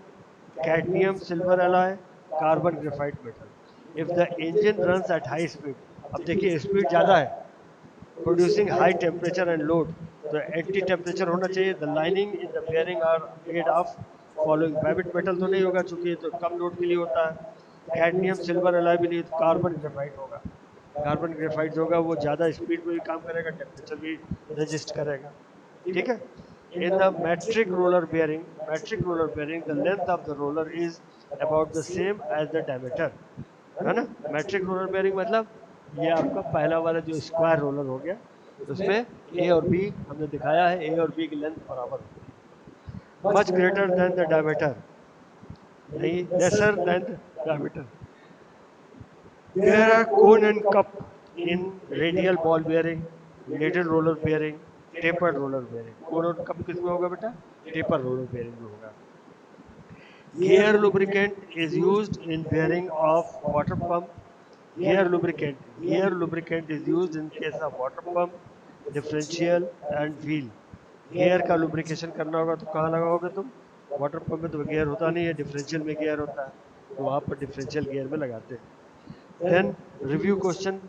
cadmium silver alloy, carbon graphite metal। If the engine runs at high speed, अब देखिए speed ज़्यादा है, producing high temperature and load, तो anti temperature होना चाहिए। The lining in the bearing are made of following, babbitt metal तो नहीं होगा चूंकि तो कम लोड के लिए होता है, कैडमियम सिल्वर अलॉय भी नहीं, तो कार्बन ग्रेफाइट होगा। कार्बन ग्रेफाइट जो होगा वो ज़्यादा स्पीड में भी काम करेगा, टेम्परेचर भी रजिस्ट करेगा। ठीक है, in the metric roller bearing the length of the roller is about the same as the diameter, है ना। मैट्रिक रोलर बेयरिंग मतलब ये आपका पहला वाला जो स्क्वायर रोलर हो गया, उसमें ए और बी हमने दिखाया है, ए और बी की लेंथ बराबर होती है, much greater than the diameter. नहीं, lesser than the diameter. There are cone and cup in radial ball bearing, ladle roller bearing, tapered roller bearing. Cone और cup किसमें होगा बेटा? Tapered roller bearing में होगा. Gear lubricant is used in bearing of water pump. Gear lubricant. Gear lubricant is used in case of water pump, differential and wheel. Gear का lubrication करना होगा तो कहाँ लगाओगे तुम? वाटर पंप में तो गियर होता नहीं है, डिफरेंशियल में गियर होता है, तो वहाँ पर डिफरेंशियल गियर में लगाते हैं. Then review question,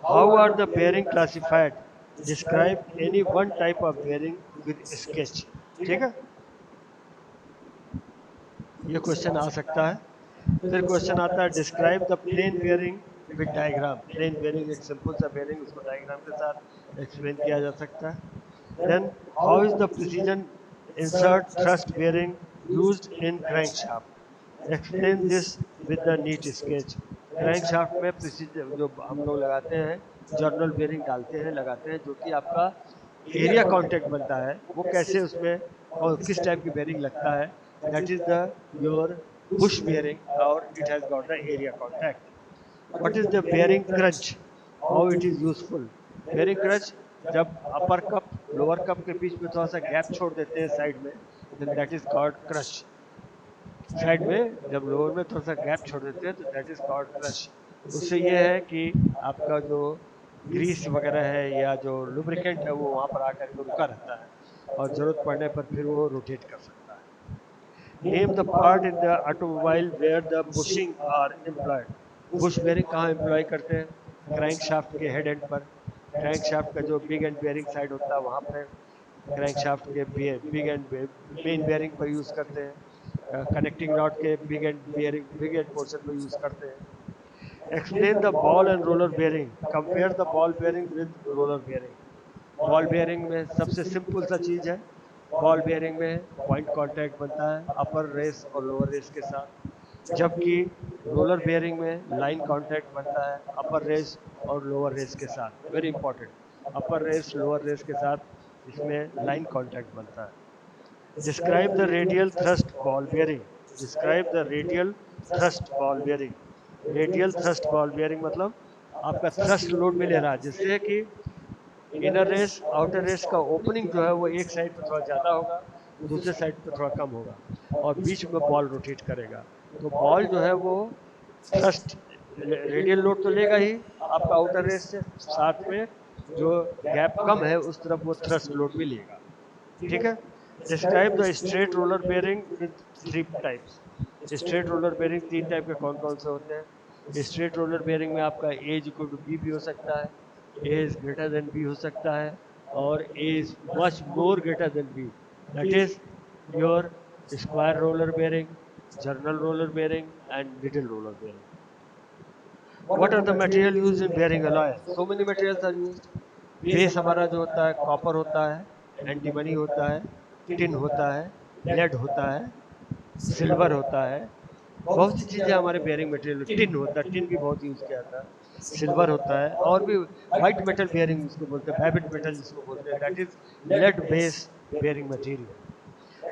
how are the bearing classified? Describe any one type of bearing with sketch. ठीक है, ये क्वेश्चन आ सकता है. फिर क्वेश्चन आता है describe the plain bearing with diagram. Plain bearing एक सिंपल सा बेयरिंग, उसको डायग्राम के साथ एक्सप्लेन किया जा सकता है. Then, how is the precision insert thrust bearing used in crankshaft? Explain this with the neat sketch. Crankshaft में precision जो हम लोग लगाते हैं, journal bearing डालते हैं, लगाते हैं, जो कि आपका एरिया कांटेक्ट बनता है, वो कैसे उसमें और किस टाइप की बेयरिंग लगता है, that is the your bush bearing or it has got the area contact. What is the bearing crunch? How it is useful? Bearing crunch जब अपर कप लोअर कप के बीच में थोड़ा सा गैप छोड़ देते हैं साइड में, then that is called crush. Side में जब लोअर में थोड़ा सा गैप छोड़ देते हैं तो that is called crush. उससे ये है कि आपका जो ग्रीस वगैरह है या जो लुब्रिकेंट है वो वहाँ पर आकर के रुका रहता है और जरूरत पड़ने पर फिर वो रोटेट कर सकता है. Name the part in the automobile where the bushing are employed. Bush bearing कहाँ एम्प्लॉय करते हैं? क्रैंक शाफ्ट के हेड एंड पर. क्रैंक शाफ्ट का जो बिग एंड बेयरिंग साइड होता है वहाँ पर क्रैंक शाफ्ट के बिग एंड मेन बेयरिंग पर यूज़ करते हैं. कनेक्टिंग रॉड के big end bearing big end portion पर यूज़ करते हैं. Explain the ball and roller bearing. Compare the ball bearing with roller bearing. Ball bearing में सबसे सिंपल सा चीज़ है, बॉल बेयरिंग में पॉइंट कांटेक्ट बनता है अपर रेस और लोअर रेस के साथ, जबकि रोलर बेयरिंग में लाइन कांटेक्ट बनता है अपर रेस और लोअर रेस के साथ. वेरी इंपॉर्टेंट, अपर रेस लोअर रेस के साथ इसमें लाइन कांटेक्ट बनता है. Describe the radial thrust ball bearing. Describe the radial thrust ball bearing. Radial thrust ball bearing मतलब आपका थ्रस्ट लोड में ले रहा है, जिससे कि इनर रेस आउटर रेस का ओपनिंग जो है वो एक साइड पे थोड़ा ज़्यादा होगा, दूसरे साइड पे थोड़ा कम होगा और बीच में बॉल रोटेट करेगा. तो बॉल जो है वो थ्रस्ट रेडियल लोड तो लेगा ही आपका आउटर रेस से, साथ में जो गैप कम है उस तरफ वो थ्रस्ट लोड भी लेगा. ठीक है. Describe the straight roller bearing with 3 types. Straight roller bearing 3 type के कौन कौन से होते हैं? स्ट्रेट रोलर बेयरिंग में आपका ए इक्वल टू बी भी हो सकता है, A is greater than B हो सकता है और A is much more greater than B. That is your square roller bearing, journal roller bearing and little roller bearing. What are the material used in bearing alloy? So many materials are used. Base हमारा जो होता है copper होता है, antimony होता है, tin होता है, लेड होता है, सिल्वर होता है, बहुत सी चीज़ें हमारे बेयरिंग मटेरियल. टिन होता है, टिन भी बहुत यूज़ किया जाता है. सिल्वर होता है और भी वाइट मेटल बेयरिंग जिसको बोलते हैं, बैबिट मेटल जिसको बोलते हैं, that is lead base bearing material.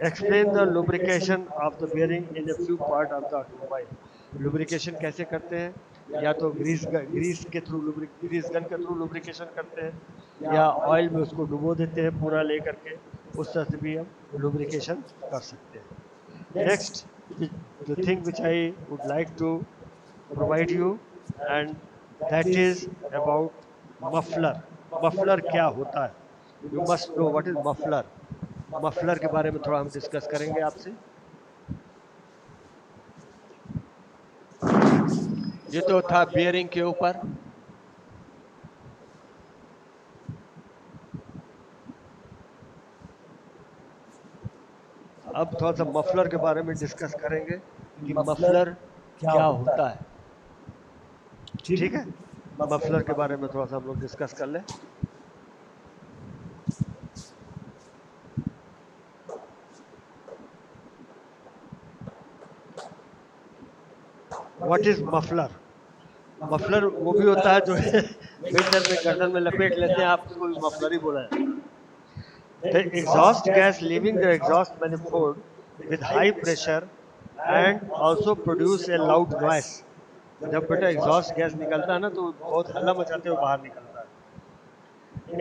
Explain the lubrication of the bearing in a few part of the automobile. Lubrication कैसे करते हैं? या तो ग्रीस के थ्रू ग्रीस गन के थ्रू लुब्रिकेशन करते हैं या ऑयल में उसको डुबो देते हैं पूरा ले करके, उस तरह से भी हम लुब्रिकेशन कर सकते हैं. Next, the thing which I would like to provide you, and that is about muffler. Muffler क्या होता है? You must know what is muffler. Muffler के बारे में थोड़ा हम डिस्कस करेंगे आपसे. ये तो था बियरिंग के ऊपर. अब थोड़ा सा मफलर के बारे में डिस्कस करेंगे कि मफलर क्या होता है. ठीक है, मफलर के बारे में थोड़ा सा हम लोग डिस्कस कर लें. What is muffler? मफलर वो भी होता है जो विंटर में गर्दन में लपेट लेते हैं, आप उसको भी मफलर ही बोला है. The exhaust gas leaving the exhaust manifold with high pressure and also produce a loud noise. जब बेटा एग्जॉस्ट गैस निकलता है ना तो बहुत हल्ला मचाते हुए बाहर निकलता है.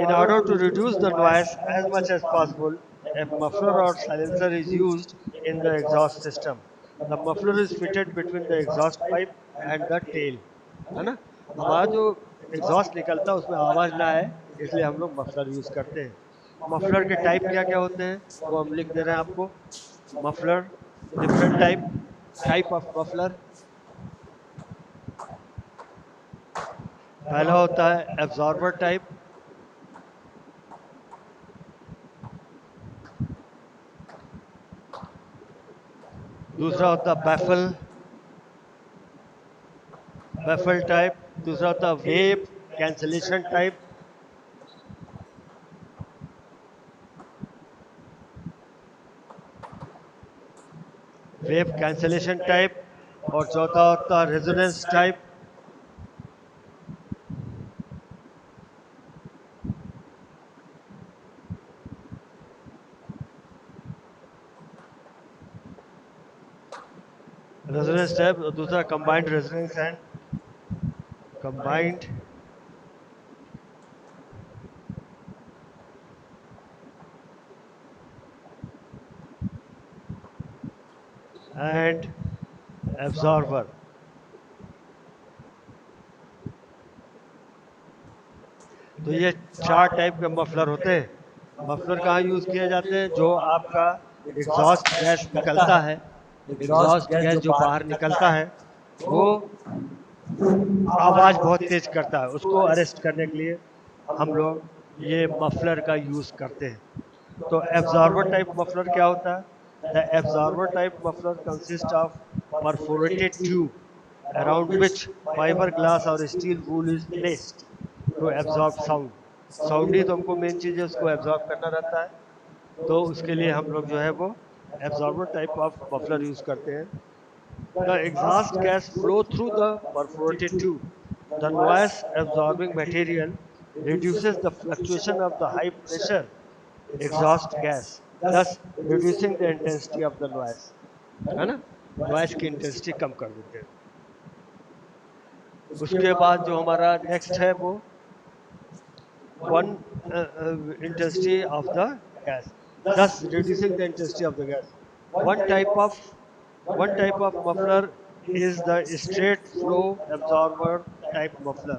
In order to reduce the noise as much as possible, a muffler or silencer is used in the exhaust system. The muffler is fitted between the exhaust pipe and the tail. है ना? हमारा जो exhaust निकलता है उसमें आवाज ना आए इसलिए हम लोग मफलर यूज करते हैं. मफलर के टाइप क्या क्या होते हैं वो हम लिख दे रहे हैं आपको. Muffler different type of muffler. पहला होता है एब्जॉर्बर टाइप. दूसरा होता है बैफल टाइप. दूसरा होता है wave cancellation type. Wave cancellation type. और चौथा होता है रेजोनेंस टाइप. Resonance type. दूसरा combined resonance and combined and absorber. तो ये चार टाइप के मफलर होते हैं. मफलर कहाँ यूज किए जाते हैं? जो आपका एग्जॉस्ट गैस निकलता है, एग्जॉस्ट गैस जो बाहर निकलता है वो आवाज बहुत तेज करता है, उसको अरेस्ट करने के लिए हम लोग ये मफलर का यूज करते हैं. तो एब्जॉर्बर टाइप मफलर क्या होता है? The absorber type muffler consist of perforated tube around which fibre glass और steel wool is placed to absorb sound. Sound ही तो हमको मेन चीज है, उसको एब्जॉर्ब करना रहता है. तो उसके लिए हम लोग जो है वो absorber type of muffler use करते हैं. The exhaust gas flow through the perforated tube. The noise absorbing material reduces the fluctuation of the high pressure exhaust gas, thus reducing the intensity of the noise. है ना? Noise की intensity कम कर देते हैं. उसके बाद जो हमारा next है वो one intensity of the gas, thus reducing the intensity of the gas. One type of One type of muffler is the straight flow absorber type muffler.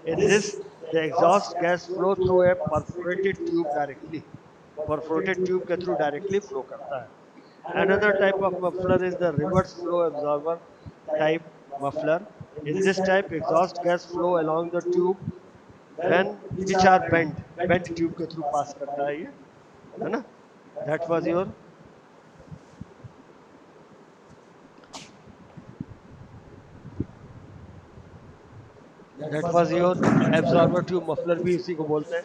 In this, the exhaust gas flow through a perforated tube directly. Perforated tube के through directly flow करता है. Another type of muffler is the reverse flow absorber type muffler. In this type, exhaust gas flow along the tube when which are bent tube के through pass करता है ये, है ना? That was your absorber tube muffler भी इसी को बोलते हैं.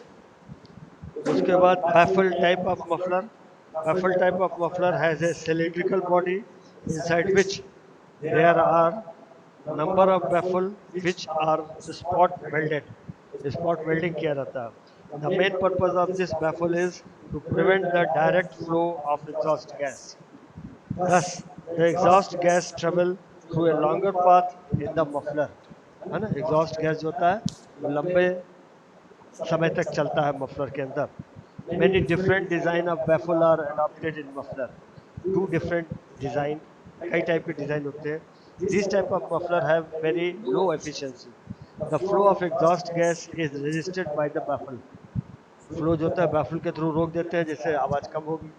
उसके बाद baffle type of muffler. Baffle type of muffler has a cylindrical body inside which there are number of baffle which are spot welded. Spot welding किया जाता है. The main purpose of this baffle is to prevent the direct flow of exhaust gas. Thus, the exhaust gas travel through a longer path in the muffler. है ना? Exhaust gas जो होता है वो लंबे समय तक चलता है मफलर के अंदर. Many different design of baffle are adopted in muffler. Two different design, कई टाइप के डिजाइन होते हैं. These type of muffler have very low efficiency. The flow of exhaust gas is resisted by the baffle. Flow जो होता है baffle के through रोक देते हैं जिससे आवाज कम होगी.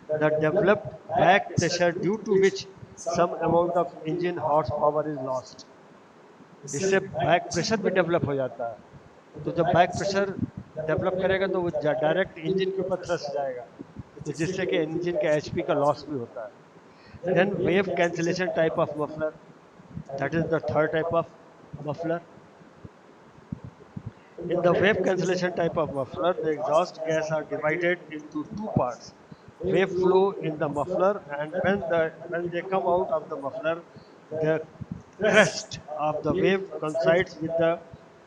The developed back pressure due to which some amount of engine horsepower is lost. इससे बैक प्रेशर भी डेवलप हो जाता है. तो जब बैक प्रेशर डेवलप करेगा तो वो डायरेक्ट इंजन के ऊपर थ्रस्ट जाएगा, तो जिससे कि इंजन के एचपी का लॉस भी होता है. Then wave cancellation type of muffler, that is the third type of muffler. In the wave cancellation type of muffler, the exhaust gas are divided into two parts. Wave flow in the muffler, and when they come out of the muffler, the crest of the wave coincides with the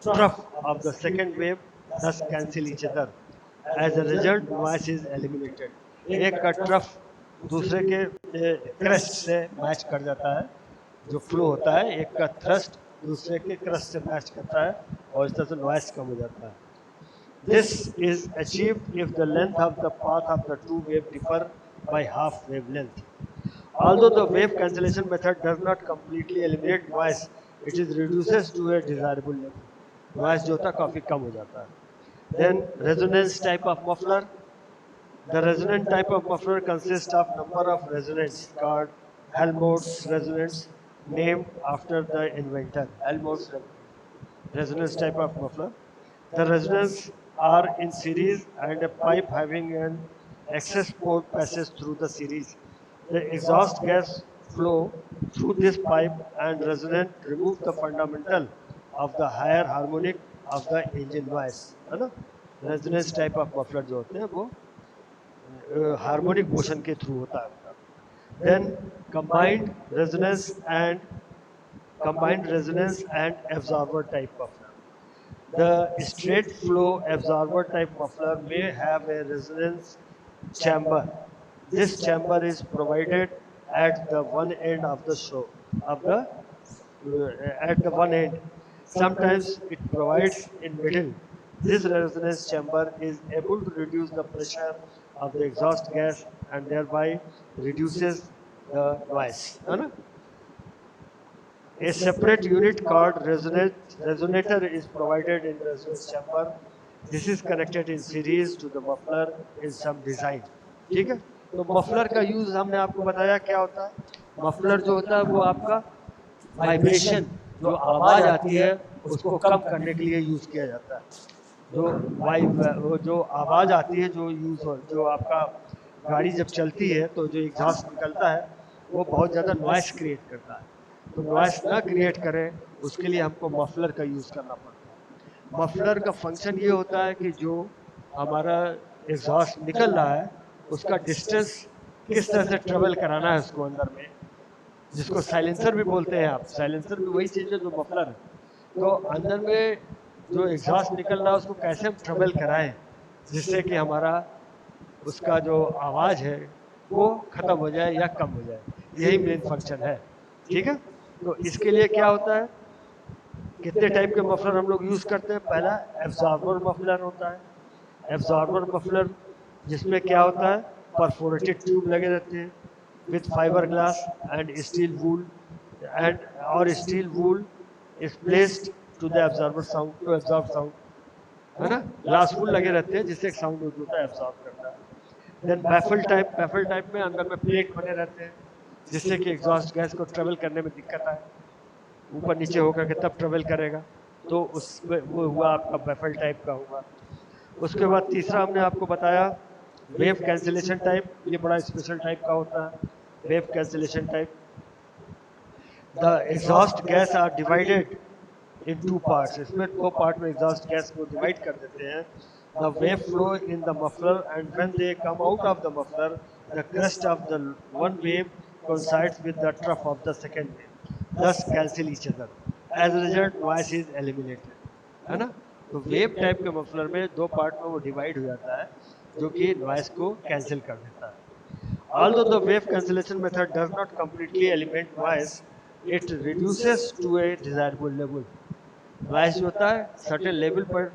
trough of the second wave, thus cancel each other. As a result, noise is eliminated. एक का trough दूसरे के crust से match कर जाता है। जो flow होता है एक का थ्रस्ट दूसरे के क्रस्ट से मैच करता है और इस तरह से नॉइस कम हो जाता है। This is achieved if the length of the path of the two waves differ by half wavelength. Although the wave cancellation method does not completely eliminate noise, it is reduces to a desirable level. Noise जो होता है काफी कम हो जाता है। Then resonance type of muffler. The resonant type of muffler consists of number of resonants called Helmholtz resonance, named after the inventor. Helmholtz resonance type of muffler. The resonants are in series and a pipe having an access port passes through the series. The exhaust gas flow through this pipe and resonant remove the fundamental of the higher harmonic of the engine noise. है ना? Resonance type of muffler जो होते हैं वो harmonic motion के through होता है। Then combined resonance and absorber type muffler. The straight flow absorber type muffler may have a resonance chamber. This chamber is provided at the one end of the show of the at the one end. Sometimes it provides in middle. This resonance chamber is able to reduce the pressure of the exhaust gas and thereby reduces the noise. है ना? A separate unit called resonator is provided in the resonance chamber. This is connected in series to the muffler in some design. ठीक है? तो muffler का use हमने आपको बताया क्या होता है। मफलर जो होता है वो आपका वाइब्रेशन जो आवाज आती है उसको कम करने के लिए यूज किया जाता है। वो जो आवाज आती है जो आपका गाड़ी जब चलती है तो जो एग्जॉस्ट निकलता है वो बहुत ज़्यादा नॉइस क्रिएट करता है। तो नॉइस ना क्रिएट करें उसके लिए हमको मफलर का यूज़ करना पड़ता है। मफलर का फंक्शन ये होता है कि जो हमारा एग्जॉस्ट निकल रहा है उसका डिस्टेंस किस तरह से ट्रेवल कराना है उसको अंदर में, जिसको साइलेंसर भी बोलते हैं आप। साइलेंसर भी वही चीज़ है जो मफलर है। तो अंदर में जो एग्जॉस्ट निकल रहा है उसको कैसे हम ट्रेवल कराएं जिससे कि हमारा उसका जो आवाज़ है वो ख़त्म हो जाए या कम हो जाए। यही मेन फंक्शन है। ठीक है? तो इसके लिए क्या होता है, कितने टाइप के मफलर हम लोग यूज़ करते हैं। पहला एब्जॉर्बर मफलर होता है। एब्जॉर्बर मफलर जिसमें क्या होता है, परफोरेटेड ट्यूब लगे रहते हैं with fibre glass and steel wool steel wool is placed to the absorber sound to absorb sound, है ना। ग्लास वूल लगे रहते हैं जिससे एक साउंड होता है एब्जॉर्ब करता है। देन बैफल टाइप में अंदर में प्लेट बने रहते हैं जिससे कि एग्जॉस्ट गैस को ट्रेवल करने में दिक्कत आए, ऊपर नीचे होकर के तब ट्रेवल करेगा। तो उसमें वो हुआ आपका बैफल टाइप का हुआ। उसके बाद तीसरा हमने आपको बताया वेव कैंसिलेशन टाइप। ये बड़ा स्पेशल टाइप का होता है wave cancellation type. The exhaust gas are divided in two parts. इसमें दो पार्ट में एग्जॉस्ट गैस को डिवाइड कर देते हैं। The wave flow in the muffler and when they come out of the muffler the crust of the one wave coincides with the trough of the second wave, thus cancel each other. As a result, noise is eliminated. है ना। तो wave type के muffler में दो part में वो divide हो जाता है जो कि नॉइस को कैंसिल कर देता है। Although the wave cancellation method does not completely eliminate noise, it reduces to a desirable level. Noise जो होता है सर्टेन लेवल पर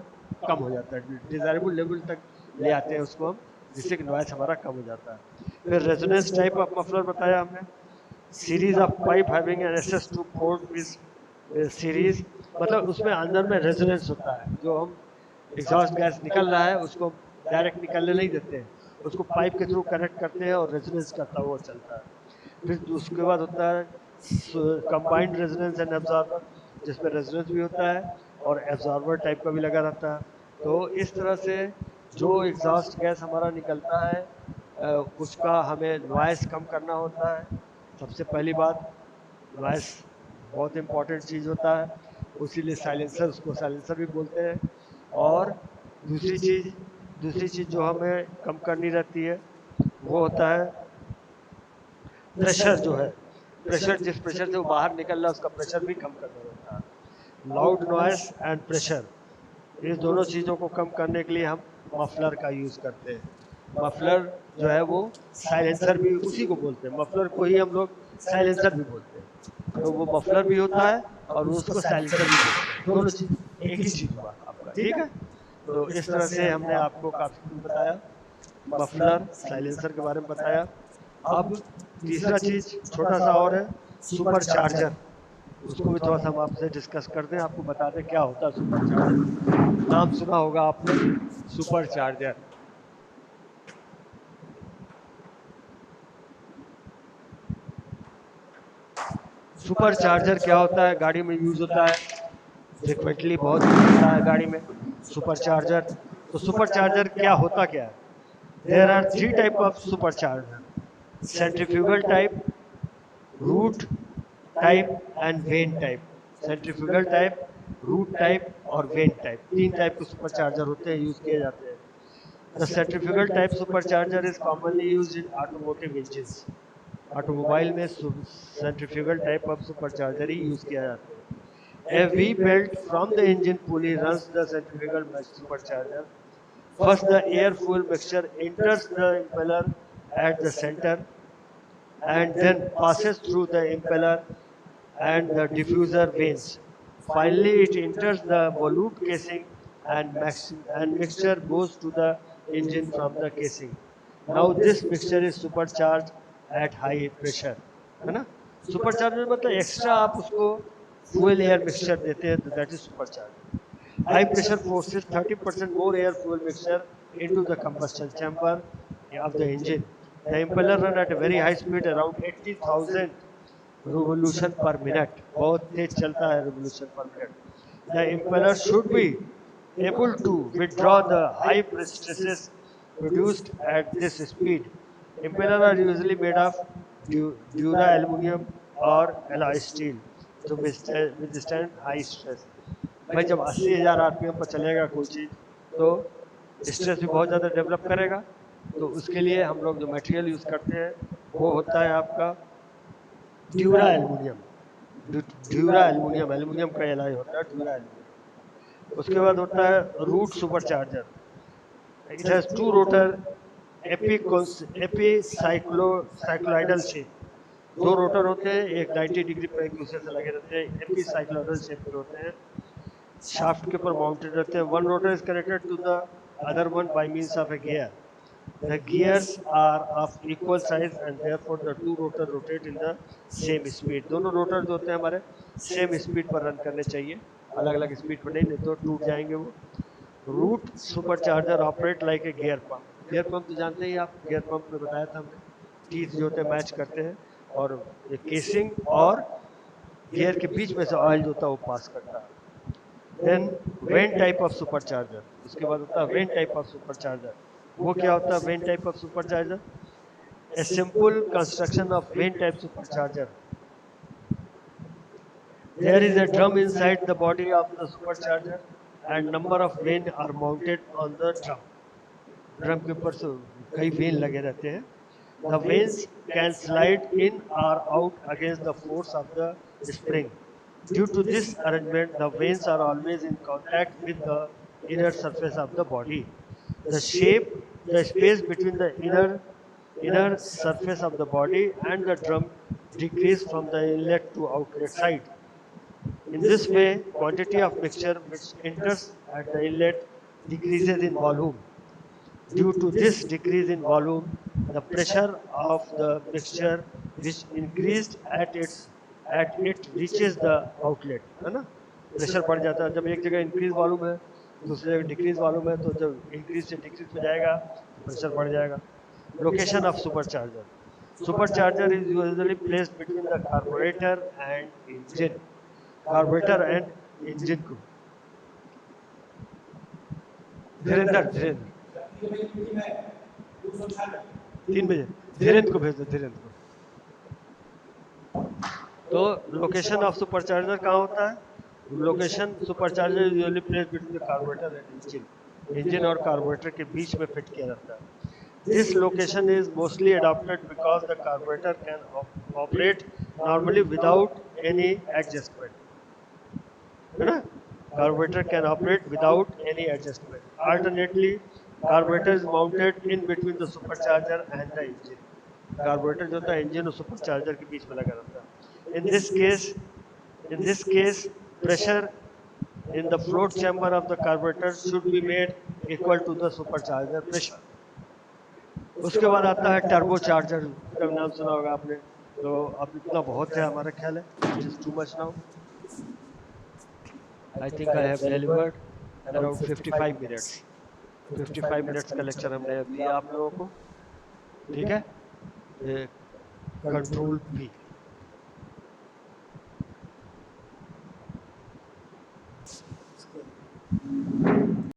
कम हो जाता है, डिजायरेबल लेवल तक ले आते हैं उसको हम, जिससे कि नॉइस हमारा कम हो जाता है। फिर रेजोनेंस टाइप ऑफ मफलर बताया हमने। Series of pipe having an access to port with series, मतलब उसमें अंदर में रेजोनेंस होता है। जो हम एग्जॉस्ट गैस निकल रहा है उसको डायरेक्ट निकलने नहीं देते हैं, उसको पाइप के थ्रू कनेक्ट करते हैं और रेजोनेंस करता हुआ चलता है। फिर उसके बाद होता है कंबाइंड रेजोनेंस एंड एब्जॉर्बर, जिसमें रेजोनेंस भी होता है और एब्जॉर्बर टाइप का भी लगा रहता है। तो इस तरह से जो एग्जॉस्ट गैस हमारा निकलता है उसका हमें नॉइस कम करना होता है। सबसे पहली बात, नॉइस बहुत इम्पोर्टेंट चीज़ होता है, उसीलिए साइलेंसर, उसको साइलेंसर भी बोलते हैं। और दूसरी चीज़ जो हमें कम करनी रहती है वो होता है प्रेशर। जो है प्रेशर, जिस प्रेशर से वो बाहर निकल रहा है उसका प्रेशर भी कम करना रहता है। लाउड नॉइस एंड प्रेशर, इस दोनों चीज़ों को कम करने के लिए हम मफलर का यूज़ करते हैं। मफलर जो है वो साइलेंसर भी उसी को बोलते हैं, मफलर को ही हम लोग साइलेंसर भी बोलते हैं। तो वो मफलर भी होता है और उसको साइलेंसर भी बोलते हैं, दोनों चीज एक ही चीज हुआ आपका, ठीक है। तो इस तरह से हमने आपको काफी कुछ बताया, मफलर साइलेंसर के बारे में बताया। अब तीसरा चीज छोटा सा और है, सुपर चार्जर। उसको भी थोड़ा सा हम आपसे डिस्कस करते हैं, आपको बता दें क्या होता है सुपर चार्जर। नाम सुना होगा आपने, सुपर चार्जर। सुपर चार्जर क्या होता है, गाड़ी में यूज होता है, फ्रिक्वेंटली बहुत यूज होता है गाड़ी में सुपर चार्जर। तो सुपर चार्जर क्या होता क्या है? There are three type of super charger, centrifugal type, root type and vane type. Centrifugal type, root type और वेन टाइप, तीन टाइप के सुपर चार्जर होते हैं, यूज किए जाते हैं। The centrifugal type supercharger is commonly used in automotive engines. Automobile में centrifugal type of supercharger ही यूज किया जाता है। A V belt from the engine pulley runs the centrifugal supercharger. First, the air-fuel mixture enters the impeller at the center and then passes through the impeller and the diffuser vanes. Finally, it enters the volute casing and mixture goes to the engine from the casing. Now, this mixture is supercharged at high pressure. है ना? Supercharger मतलब extra आप उसको fuel air mixture देते हैं, तो that is supercharger. High pressure forces 30% more air fuel mixture into the combustion chamber of the engine. The impeller run at a very high speed, around 80,000 revolution per minute. बहुत तेज चलता है revolution per minute. The impeller should be able to withdraw the high stresses produced at this speed. Impeller are usually made of dura aluminum or alloy steel to withstand high stress. भाई जब 80,000 RPM पर चलेगा कोई चीज तो stress भी बहुत ज्यादा डेवलप करेगा। तो उसके लिए हम लोग जो मटेरियल यूज करते हैं वो होता है आपका dura aluminium. Dura aluminium, aluminium का एलॉय होता है ड्यूरा एल्यूमिनियम। उसके बाद होता है root supercharger. It has two rotor epicycloidal shape. दो रोटर होते हैं, एक 90 डिग्री पर एक दूसरे से लगे रहते हैं, एपीसाइक्लोइडल शेप के होते हैं, शाफ्ट के ऊपर माउंटेड रहते हैं। One rotor is connected to the other one by means of a gear. The gears are of equal size and therefore the two rotor rotate in the same speed. दोनों rotor जो होते हैं हमारे same speed पर run करने चाहिए, अलग अलग स्पीड पर नहीं तो टूट जाएंगे वो। Root supercharger operate like a gear pump. Gear pump तो जानते ही आप, गियर पंप में बताया था हमने, टीथ जो होते हैं मैच करते हैं और केसिंग और गियर के बीच में से ऑयल जो होता है वो पास करता है। Then vane type of supercharger, उसके बाद होता है वेन टाइप ऑफ सुपरचार्जर। वो क्या होता है when type of supercharger? A simple construction of when type supercharger. There is a drum inside the body of the supercharger and number of vanes are mounted on the drum. Drum के ऊपर से कई when लगे रहते हैं। The veins can slide in or out against the force of the spring. Due to this arrangement, the veins are always in contact with the inner surface of the body. The shape, the space between the inner surface of the body and the drum decrease from the inlet to outlet side. In this way, quantity of mixture which enters at the inlet decreases in volume. Due to this decrease in volume, the pressure of the mixture which increased at it reaches the outlet, है ना? Pressure बढ़ जाता है, जब एक जगह increase volume है दूसरी जगह डिक्रीज वॉल्यूम है, तो जब इंक्रीज से डिक्रीज में जाएगा तो प्रेशर बढ़ जाएगा। Location of supercharger, supercharger is usually placed between the carburettor and engine. Carburettor and engine को धीरेन्द्र धीरेन्द्र 3 बजे धीरेन्द्र को भेज दो, धीरेन्द्र को। तो लोकेशन ऑफ सुपरचार्जर कहाँ होता है? Location supercharger usually place between the carburettor and engine. Engine और कार्बोरेटर के बीच में फिट किया जाता है। This location is mostly adopted because the carburettor can operate normally without any adjustment, है ना? Carburetor can operate without any adjustment. Alternately, Carburetor is mounted in between the supercharger and the engine. Carburetor जो होता है engine और supercharger के बीच में लगा रहता है. In this case, pressure in the float chamber of the carburetor should be made equal to the supercharger pressure. उसके बाद आता है टर्बो चार्जर का नाम सुना होगा आपने. तो अब इतना बहुत है हमारा ख्याल है. It is too much now. I think I have delivered around 55 minutes. 55 minutes का लेक्चर हमने दिया आप लोगों को. ठीक है. Control P